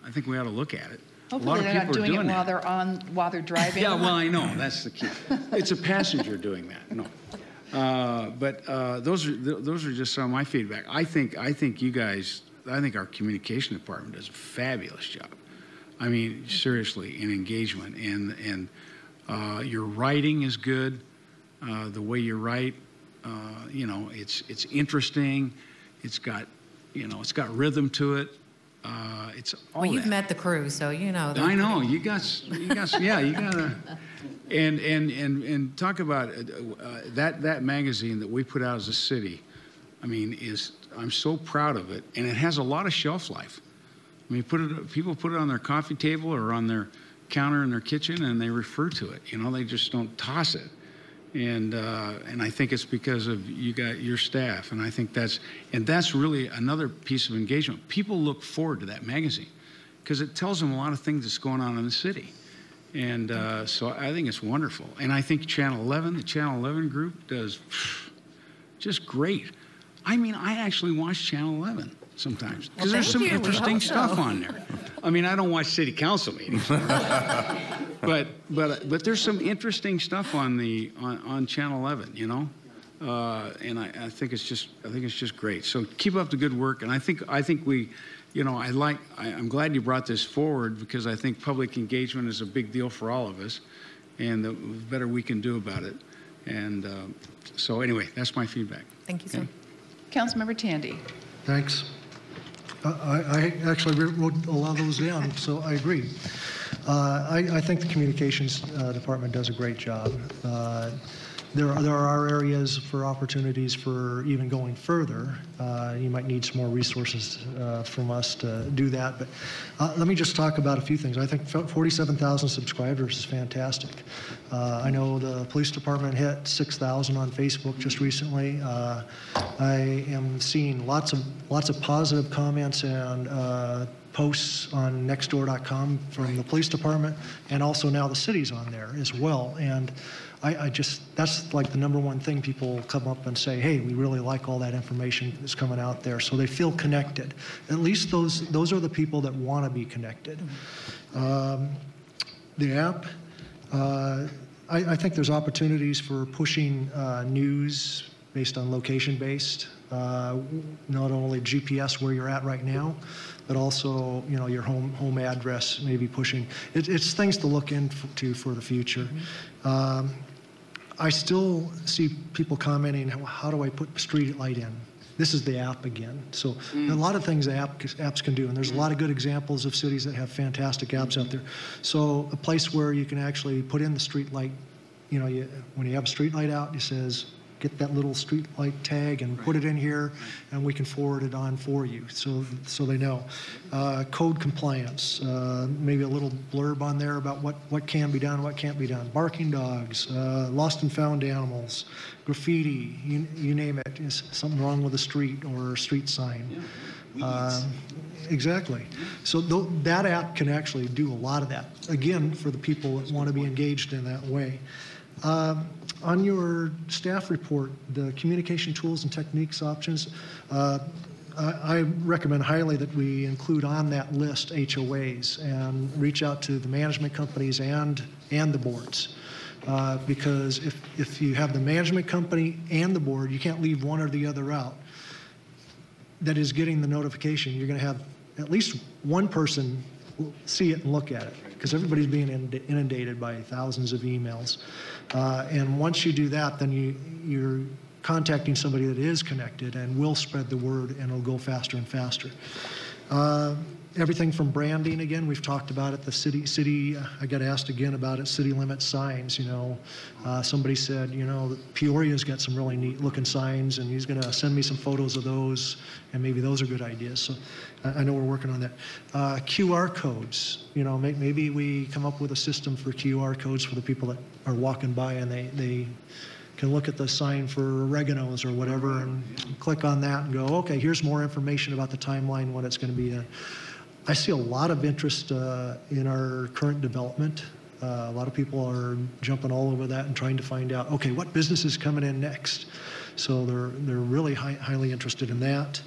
I think we ought to look at it. Hopefully they're not doing it while they're driving. Yeah, well, I know. That's the key. It's a passenger doing that. No. But those are just some of my feedback. I think our communication department does a fabulous job. I mean, seriously, in engagement, and your writing is good. The way you write, it's interesting. It's got rhythm to it. It's all. Well, you've met the crew, so you know. I know you guys. Yeah, you gotta. And talk about that magazine that we put out as a city. I mean, I'm so proud of it, and it has a lot of shelf life. I mean, people put it on their coffee table or on their counter in their kitchen, and they refer to it. You know, they just don't toss it. And I think it's because of your staff, and I think that's really another piece of engagement. People look forward to that magazine because it tells them a lot of things that's going on in the city. And so I think it's wonderful. And I think the Channel 11 group does just great. I mean, I actually watch Channel 11 sometimes because there's some interesting stuff on there. I mean, I don't watch city council meetings, but there's some interesting stuff on Channel 11, you know. And I think it's just great. So keep up the good work. And I think we. You know, I'm glad you brought this forward because I think public engagement is a big deal for all of us, and the better we can do about it. And so anyway, that's my feedback. Thank you, sir. Councilmember Tandy. Thanks. I actually wrote a lot of those down, so I agree. I think the communications department does a great job. There are areas for opportunities for even going further. You might need some more resources from us to do that. But let me just talk about a few things. I think 47,000 subscribers is fantastic. I know the police department hit 6,000 on Facebook just recently. I am seeing lots of positive comments and posts on nextdoor.com from the police department, and also now the city's on there as well. And that's like the number one thing. People come up and say, hey, we really like all that information that's coming out there. So they feel connected. At least those are the people that want to be connected. The app, I think there's opportunities for pushing news based on location-based, not only GPS where you're at right now, but also, you know, your home address, maybe pushing. It's things to look into for the future. I still see people commenting, how do I put street light in? This is the app again. So a lot of things apps can do, and there's a lot of good examples of cities that have fantastic apps out there. So a place where you can actually put in the street light, you know, when you have a street light out, it says, get that little street light tag and put it in here, and we can forward it on for you, so they know. Code compliance, maybe a little blurb on there about what can be done, what can't be done. Barking dogs, lost and found animals, graffiti, you name it. Is something wrong with a street or a street sign? Exactly. So that app can actually do a lot of that, again, for the people that want to be engaged in that way. On your staff report, the communication tools and techniques options, I recommend highly that we include on that list HOAs and reach out to the management companies and the boards. Because if you have the management company and the board, you can't leave one or the other out. That is getting the notification. You're going to have at least one person see it and look at it, because everybody's being inundated by thousands of emails. And once you do that, then you're contacting somebody that is connected and will spread the word, and it'll go faster and faster. Everything from branding, again, we've talked about it. The city, I got asked again about it, city limit signs. Somebody said, Peoria's got some really neat looking signs, and he's going to send me some photos of those, and maybe those are good ideas. So I know we're working on that. QR codes, maybe we come up with a system for QR codes for the people that are walking by, and they can look at the sign for oregano's or whatever and click on that and go, okay, here's more information about the timeline, when it's going to be in. I see a lot of interest in our current development. A lot of people are jumping all over that and trying to find out, okay, what business is coming in next? So they're really highly interested in that.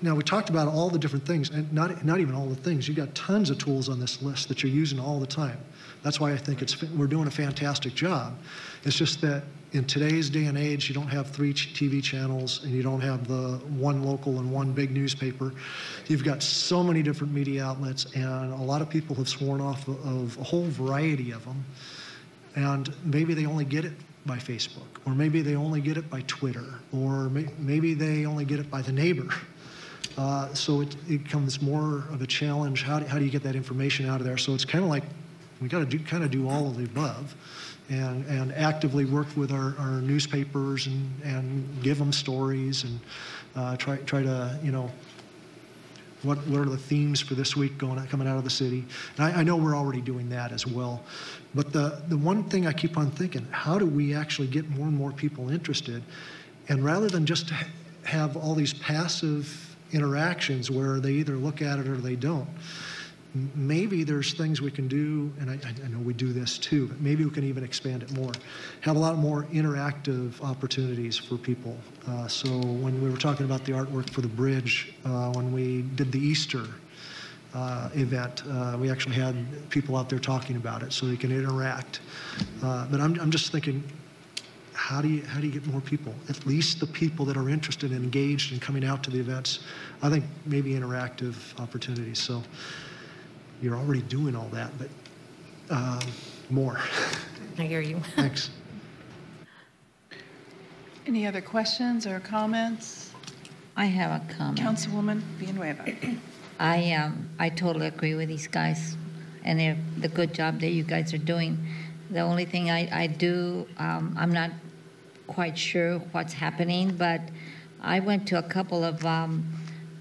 Now, we talked about all the different things, and not even all the things. You've got tons of tools on this list that you're using all the time. That's why I think we're doing a fantastic job. It's just that in today's day and age, you don't have 3 TV channels, and you don't have the one local and one big newspaper. You've got so many different media outlets, and a lot of people have sworn off of a whole variety of them. And maybe they only get it by Facebook, or maybe they only get it by Twitter, or maybe they only get it by the neighbor. So it becomes more of a challenge. How do you get that information out of there? So it's kind of like we got to do all of the above, and actively work with our newspapers and give them stories, and try to what are the themes for this week coming out of the city. And I know we're already doing that as well. But the one thing I keep on thinking, how do we actually get more and more people interested? And rather than just have all these passive interactions where they either look at it or they don't, maybe there's things we can do, and I know we do this too, but maybe we can even expand it more. Have a lot more interactive opportunities for people. So when we were talking about the artwork for the bridge, when we did the Easter event, we actually had people out there talking about it so they can interact. But I'm just thinking, how do you get more people? At least the people that are interested and engaged in coming out to the events. I think maybe interactive opportunities. So you're already doing all that, but more. I hear you. Thanks. Any other questions or comments? I have a comment. Councilwoman Villanueva. I totally agree with these guys and the good job that you guys are doing. The only thing I do, I'm not quite sure what's happening, but I went to a couple of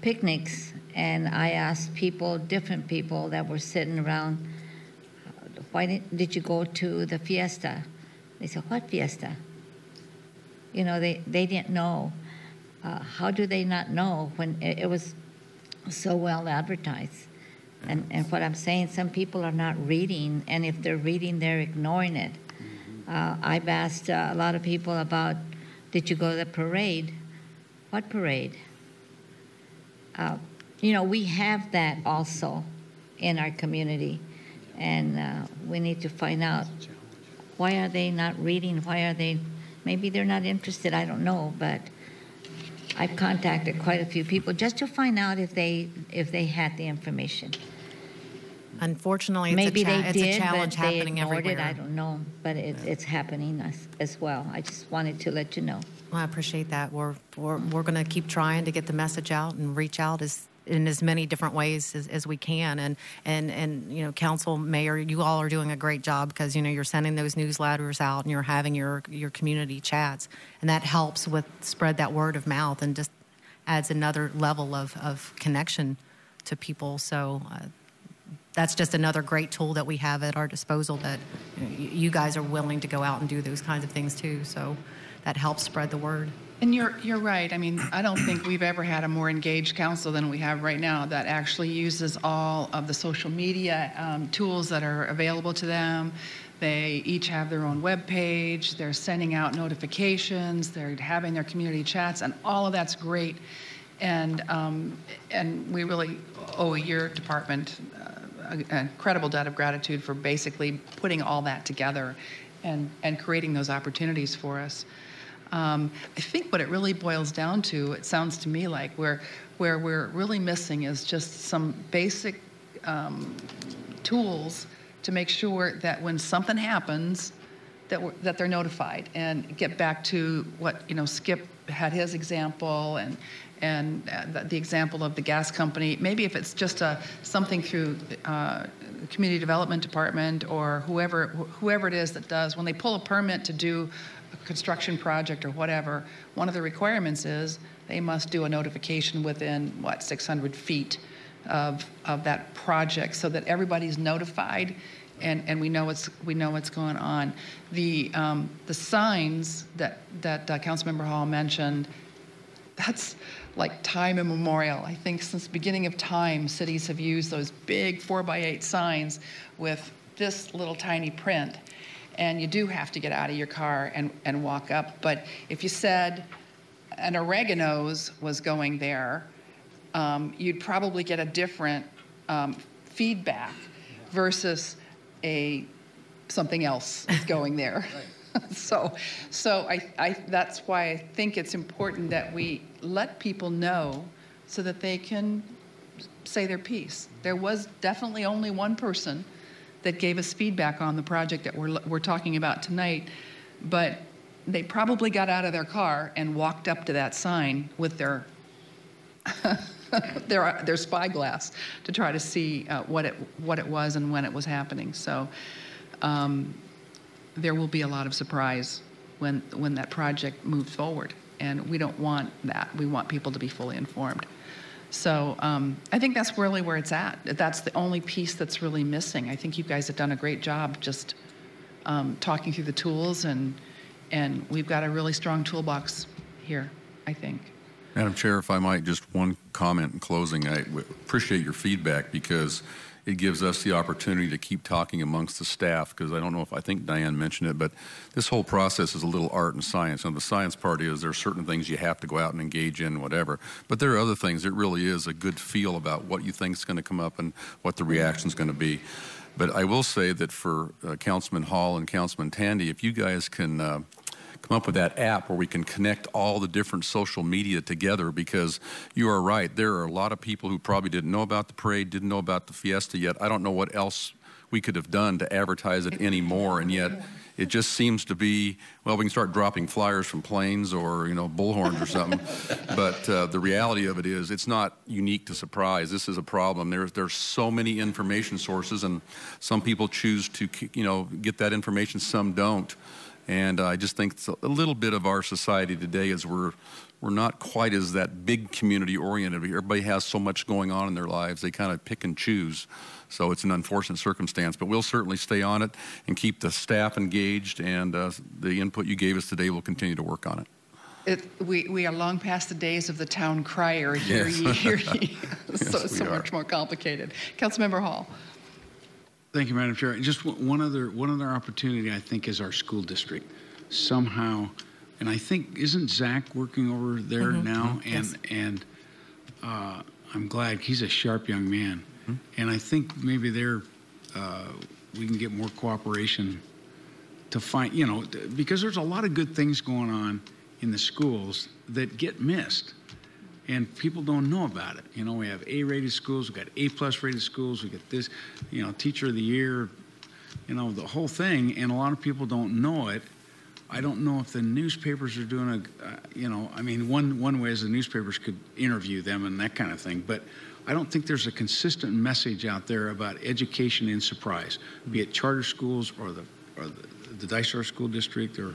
picnics, and I asked different people that were sitting around, why did you go to the fiesta? They said, what fiesta? They didn't know. How do they not know when it was so well advertised? And what I'm saying, some people are not reading, and if they're reading, they're ignoring it. I've asked a lot of people about, did you go to the parade? What parade? We have that also in our community, and we need to find out, why are they not reading? Maybe they're not interested, I don't know, but I've contacted quite a few people just to find out if they had the information. Unfortunately, Maybe it's a challenge but they happening ignored everywhere. it, I don't know, but it's happening as well. I just wanted to let you know. Well, I appreciate that. We're going to keep trying to get the message out and reach out in as many different ways as we can. And council, mayor, you all are doing a great job, because you're sending those newsletters out and you're having your community chats, and that helps with spread that word of mouth and just adds another level of connection to people. So that's just another great tool that we have at our disposal, that you guys are willing to go out and do those kinds of things too. So that helps spread the word. And you're right. I mean, I don't think we've ever had a more engaged council than we have right now that actually uses all of the social media tools that are available to them. They each have their own web page. They're sending out notifications. They're having their community chats, and all of that's great. And we really owe your department an incredible debt of gratitude for basically putting all that together and creating those opportunities for us. I think what it really boils down to, it sounds to me like where we're really missing is just some basic tools to make sure that when something happens, that they're notified. And get back to what Skip had his example, and the example of the gas company. Maybe if it's just something through community development department or whoever it is that does, when they pull a permit to do a construction project or whatever, one of the requirements is they must do a notification within 600 feet of that project, so that everybody's notified and we know what's going on. The signs that Councilmember Hall mentioned, that's like time immemorial. I think since the beginning of time, cities have used those big 4x8 signs with this little tiny print. And you do have to get out of your car and walk up. But if you said an oregano's was going there, you'd probably get a different feedback versus something else is going there. So that's why I think it's important that we let people know so that they can say their piece. There was definitely only one person that gave us feedback on the project that we're talking about tonight, but they probably got out of their car and walked up to that sign with their their spyglass to try to see what it was and when it was happening. So there will be a lot of surprise when that project moves forward, and we don't want that. We want people to be fully informed. So I think that's really where it's at. That's the only piece that's really missing. I think you guys have done a great job just talking through the tools, and we've got a really strong toolbox here, I think. Madam Chair, if I might, just one comment in closing. I appreciate your feedback because it gives us the opportunity to keep talking amongst the staff, because I think Diane mentioned it, but this whole process is a little art and science. And the science part is there are certain things you have to go out and engage in, whatever. But there are other things. It really is a good feel about what you think is going to come up and what the reaction is going to be. But I will say that for Councilman Hall and Councilman Tandy, if you guys can come up with that app where we can connect all the different social media together, because you are right, there are a lot of people who probably didn't know about the parade, didn't know about the fiesta yet. I don't know what else we could have done to advertise it anymore, and yet it just seems to be, well, we can start dropping flyers from planes or bullhorns or something. But the reality of it is, it's not unique to Surprise. This is a problem. There's so many information sources, and some people choose to get that information, some don't. And I just think it's a little bit of our society today is we're not quite as that big community oriented. Everybody has so much going on in their lives, they kind of pick and choose. So it's an unfortunate circumstance, but we'll certainly stay on it and keep the staff engaged, and the input you gave us today, we'll continue to work on it. We are long past the days of the town crier, hear ye, hear ye. So much more complicated. Councilmember Hall. Thank you, Madam Chair. Just one other opportunity, I think, is our school district. Somehow, and I think, isn't Zach working over there now? And I'm glad he's a sharp young man. And I think maybe we can get more cooperation to find, because there's a lot of good things going on in the schools that get missed. And people don't know about it. We have A-rated schools, we've got A+ rated schools, we get this, Teacher of the Year, the whole thing, and a lot of people don't know it. I don't know if the newspapers are doing one way is the newspapers could interview them and that kind of thing, but I don't think there's a consistent message out there about education in Surprise, be it charter schools or the Dysart School District or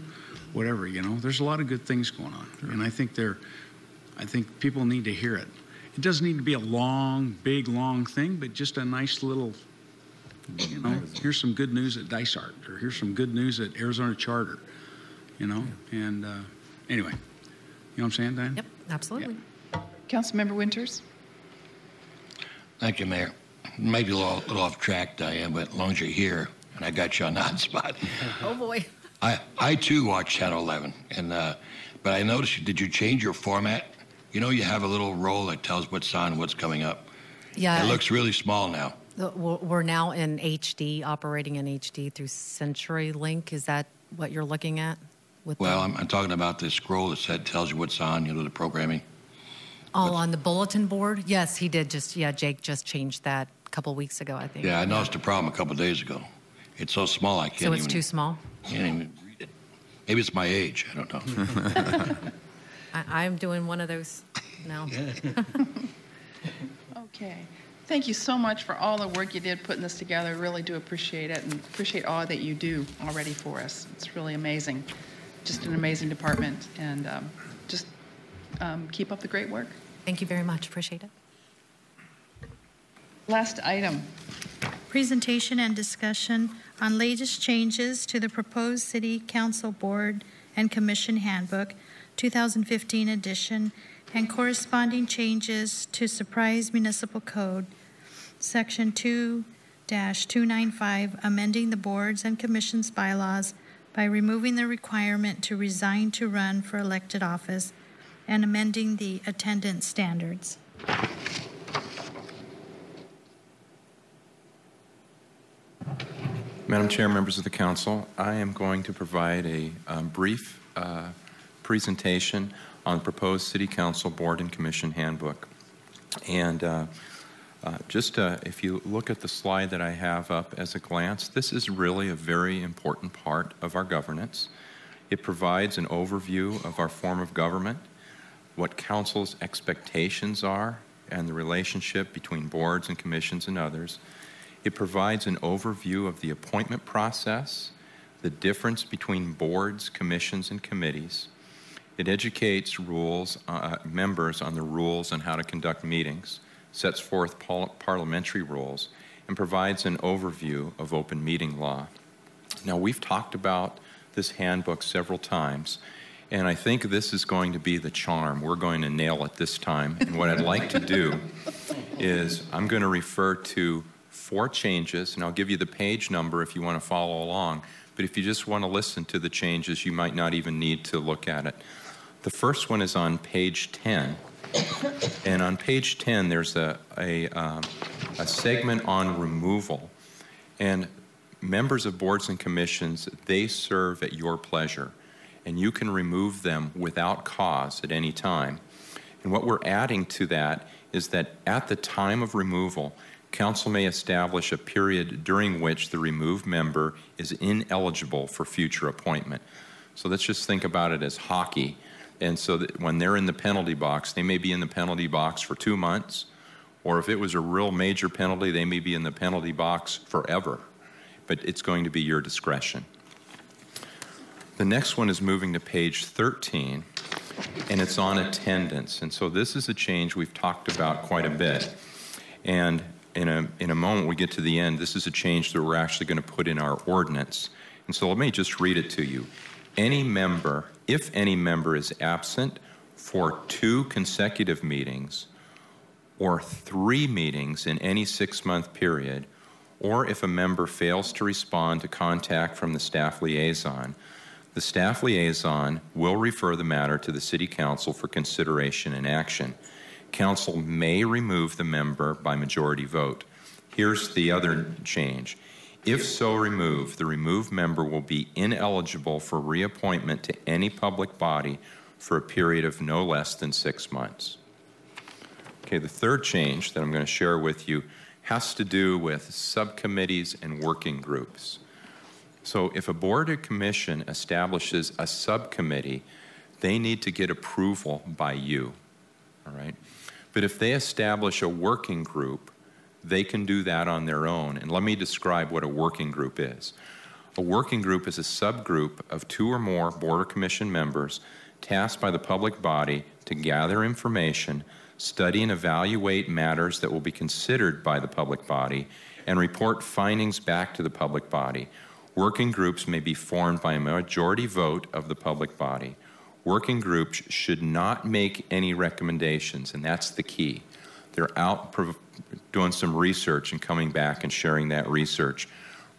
whatever, There's a lot of good things going on, and I think people need to hear it. It doesn't need to be a big, long thing, but just a nice little, here's some good news at Dysart, or here's some good news at Arizona Charter, And anyway, You know what I'm saying, Diane? Yep, absolutely. Councilmember Winters? Thank you, Mayor. Maybe a little off track, Diane, but as long as you're here, and I got you on the hot spot. Oh, boy. I too watch Channel 11, and but I noticed, did you change your format? You know, you have a little roll that tells what's on, what's coming up. Yeah. It looks really small now. We're now in HD, operating in HD through CenturyLink. Is that what you're looking at? Well, I'm talking about this scroll that tells you what's on, you know, the programming. Oh, on the bulletin board? Yes, he did Jake just changed that a couple weeks ago, I think. Yeah, I noticed the problem a couple days ago. It's so small I can't even... So it's too small? Can't even read it. Maybe it's my age. I don't know. I'm doing one of those now. Okay. Thank you so much for all the work you did putting this together. Really do appreciate it, and appreciate all that you do already for us. It's really amazing. Just an amazing department, and just keep up the great work. Thank you very much. Appreciate it. Last item. Presentation and discussion on latest changes to the proposed City Council Board and Commission Handbook, 2015 edition, and corresponding changes to Surprise Municipal Code, Section 2-295, amending the boards and commissions bylaws by removing the requirement to resign to run for elected office and amending the attendance standards. Madam Chair, members of the council, I am going to provide a brief presentation on the proposed City Council Board and Commission Handbook. And if you look at the slide that I have up as a glance, this is really a very important part of our governance. It provides an overview of our form of government, what council's expectations are, and the relationship between boards and commissions and others. It provides an overview of the appointment process, the difference between boards, commissions, and committees. It educates members on the rules on how to conduct meetings, sets forth parliamentary rules, and provides an overview of open meeting law. Now, we've talked about this handbook several times, and I think this is going to be the charm. We're going to nail it this time. And what I'd like to do is I'm going to refer to 4 changes, and I'll give you the page number if you want to follow along. But if you just want to listen to the changes, you might not even need to look at it. The first one is on page 10. And on page 10, there's a segment on removal. And members of boards and commissions, they serve at your pleasure. And you can remove them without cause at any time. And what we're adding to that is that at the time of removal, council may establish a period during which the removed member is ineligible for future appointment. So let's just think about it as hockey. And so that when they're in the penalty box, they may be in the penalty box for 2 months, or if it was a real major penalty, they may be in the penalty box forever. But it's going to be your discretion. The next one is moving to page 13, and it's on attendance. And so this is a change we've talked about quite a bit. And in a moment we get to the end, this is a change that we're actually going to put in our ordinance. And so let me just read it to you. If any member is absent for 2 consecutive meetings or 3 meetings in any 6-month period, or if a member fails to respond to contact from the staff liaison, the staff liaison will refer the matter to the City Council for consideration and action. Council may remove the member by majority vote. Here's the other change. If so removed, the removed member will be ineligible for reappointment to any public body for a period of no less than 6 months. Okay, the third change that I'm going to share with you has to do with subcommittees and working groups. So if a board or commission establishes a subcommittee, they need to get approval by you, all right? But if they establish a working group, they can do that on their own. And let me describe what a working group is. A working group is a subgroup of 2 or more board or commission members tasked by the public body to gather information, study and evaluate matters that will be considered by the public body, and report findings back to the public body. Working groups may be formed by a majority vote of the public body. Working groups should not make any recommendations, and that's the key. They're out doing some research and coming back and sharing that research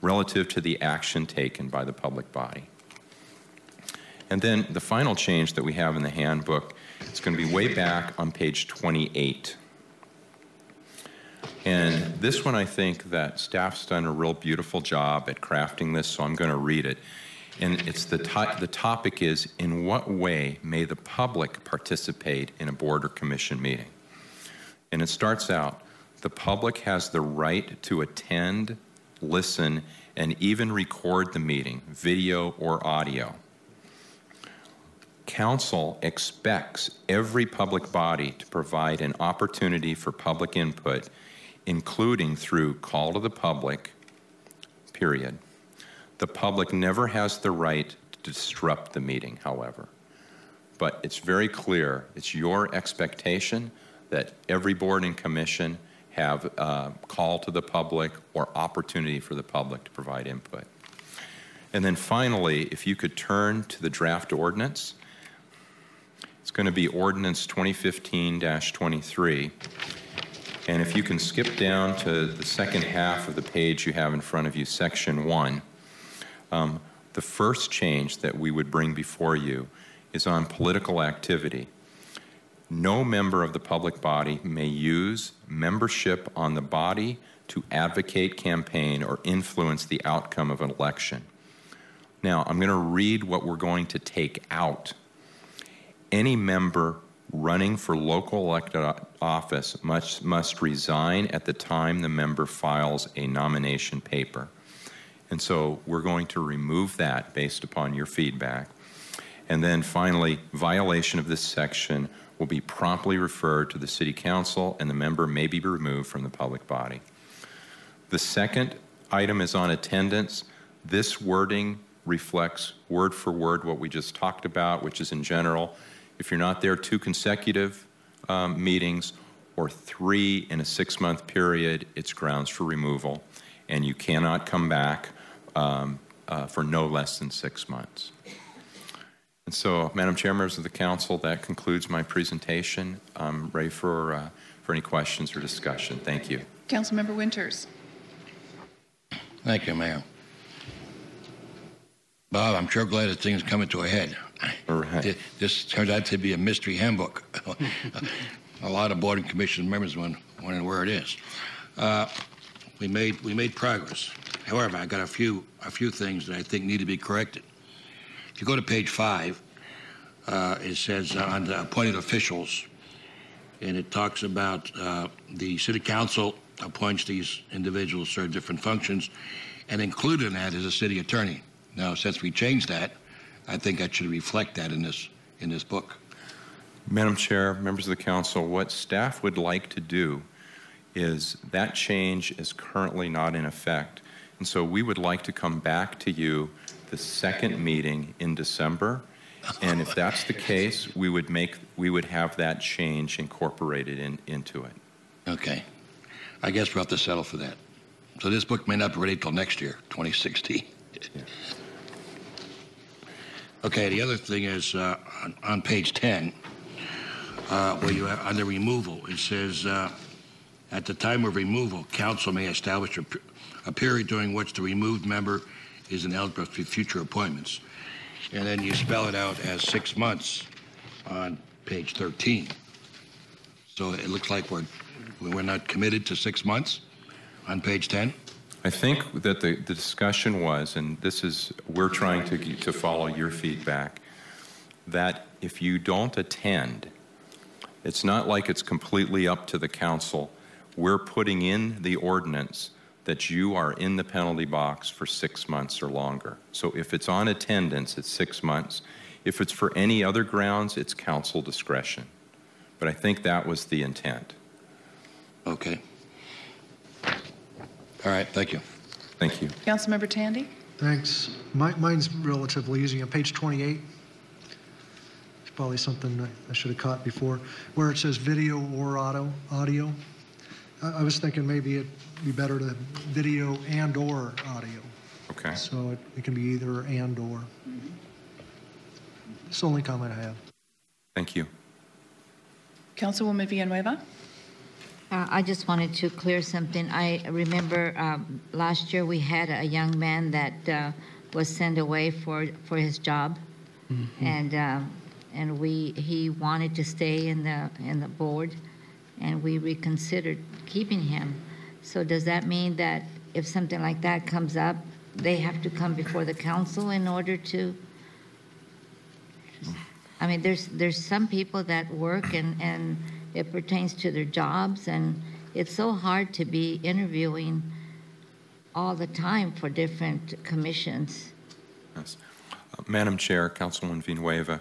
relative to the action taken by the public body. And then the final change that we have in the handbook, it's going to be way back on page 28. And this one, I think that staff's done a real beautiful job at crafting this, so I'm going to read it. And it's the topic is, in what way may the public participate in a board or commission meeting? And it starts out, the public has the right to attend, listen, and even record the meeting, video or audio. Council expects every public body to provide an opportunity for public input, including through call to the public, period. The public never has the right to disrupt the meeting, however. But it's very clear, it's your expectation that every board and commission have a call to the public or opportunity for the public to provide input. And then finally, if you could turn to the draft ordinance, it's going to be Ordinance 2015-23. And if you can skip down to the second half of the page you have in front of you, Section 1, the first change that we would bring before you is on political activity. No member of the public body may use membership on the body to advocate, campaign, or influence the outcome of an election. Now, I'm going to read what we're going to take out. Any member running for local elected office must resign at the time the member files a nomination paper. And so we're going to remove that based upon your feedback. And then finally, violation of this section will be promptly referred to the City Council, and the member may be removed from the public body. The second item is on attendance. This wording reflects word for word what we just talked about, which is in general, if you're not there 2 consecutive meetings or 3 in a 6-month period, it's grounds for removal, and you cannot come back for no less than 6 months. And so, Madam Chair, members of the Council, that concludes my presentation. I'm ready for any questions or discussion. Thank you. Councilmember Winters. Thank you, Mayor. Bob, I'm sure glad that thing's coming to a head. All right. This turns out to be a mystery handbook. A lot of board and commission members wondering where it is. We made progress. However, I got a few things that I think need to be corrected. If you go to page 5, it says on the appointed officials, and it talks about the City Council appoints these individuals to serve different functions, and included in that is a city attorney. Now, since we changed that, I think that should reflect that in this book. Madam Chair, members of the Council, what staff would like to do is that change is currently not in effect. And so we would like to come back to you the second meeting in December. And if that's the case, we would have that change incorporated into it. Okay. I guess we'll have to settle for that. So this book may not be ready until next year, 2016. Yeah. Okay, the other thing is on page 10, where you have under removal, it says, at the time of removal, council may establish a period during which the removed member is ineligible for future appointments. And then you spell it out as 6 months on page 13. So it looks like we're not committed to 6 months on page 10. I think that the discussion was, and this is, we're trying to follow your feedback, that if you don't attend, it's not like it's completely up to the council. We're putting in the ordinance that you are in the penalty box for 6 months or longer. So if it's on attendance, it's 6 months. If it's for any other grounds, it's council discretion. But I think that was the intent. Okay. All right, thank you. Thank you. Councilmember Tandy. Thanks. Mine's relatively easy. On page 28, it's probably something I should have caught before, where it says video or audio. I was thinking maybe it'd be better to video and or audio. Okay. So it can be either and or. It's the only comment I have. Thank you. Councilwoman Villanueva? I just wanted to clear something. I remember last year we had a young man that was sent away for his job, and he wanted to stay in the board, and we reconsidered keeping him. So does that mean that if something like that comes up, they have to come before the council in order to? I mean, there's some people that work and it pertains to their jobs, and it's so hard to be interviewing all the time for different commissions. Yes. Madam Chair, Councilwoman Villanueva,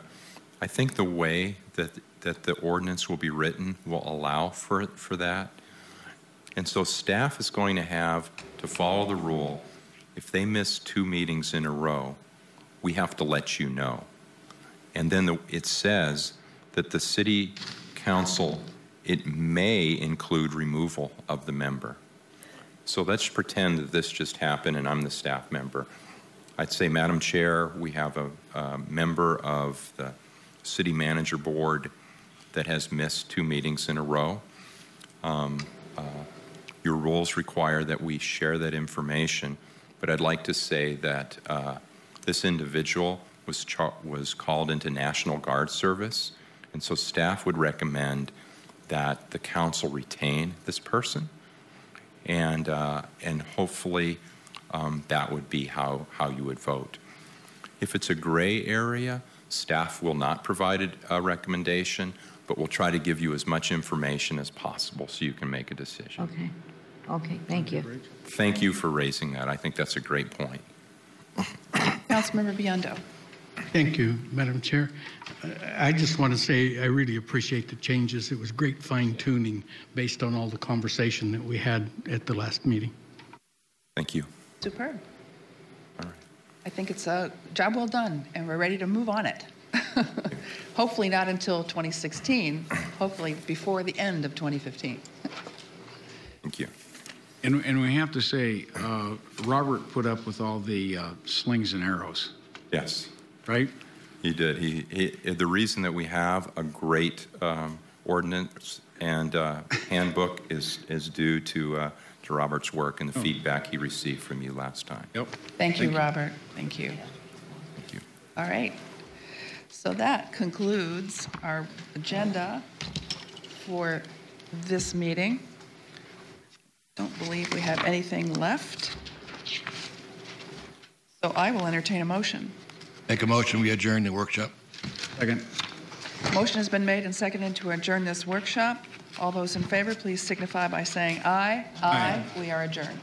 I think the way that the ordinance will be written will allow for that. And so staff is going to have to follow the rule. If they miss 2 meetings in a row, we have to let you know. And then it says that the city council, it may include removal of the member. So let's pretend that this just happened and I'm the staff member. I'd say, Madam Chair, we have a member of the city manager board that has missed 2 meetings in a row. Your rules require that we share that information, but I'd like to say that this individual was called into National Guard service, and so staff would recommend that the council retain this person, and hopefully that would be how you would vote. If it's a gray area, staff will not provide a recommendation, but we'll try to give you as much information as possible so you can make a decision. Okay. Okay, thank you. Thank you for raising that. I think that's a great point. Councilmember Biondo. Thank you, Madam Chair. I just want to say I really appreciate the changes. It was great fine-tuning based on all the conversation that we had at the last meeting. Thank you. Superb. All right. I think it's a job well done, and we're ready to move on it. Hopefully not until 2016, hopefully before the end of 2015. Thank you. And we have to say, Robert put up with all the slings and arrows. Yes. Right? He did. The reason that we have a great ordinance and handbook is due to Robert's work and the feedback he received from you last time. Yep. Thank you, Robert. Thank you. Thank you. All right. So that concludes our agenda for this meeting. Don't believe we have anything left. So I will entertain a motion. Make a motion, we adjourn the workshop. Second. Motion has been made and seconded to adjourn this workshop. All those in favor, please signify by saying aye. Aye. We are adjourned.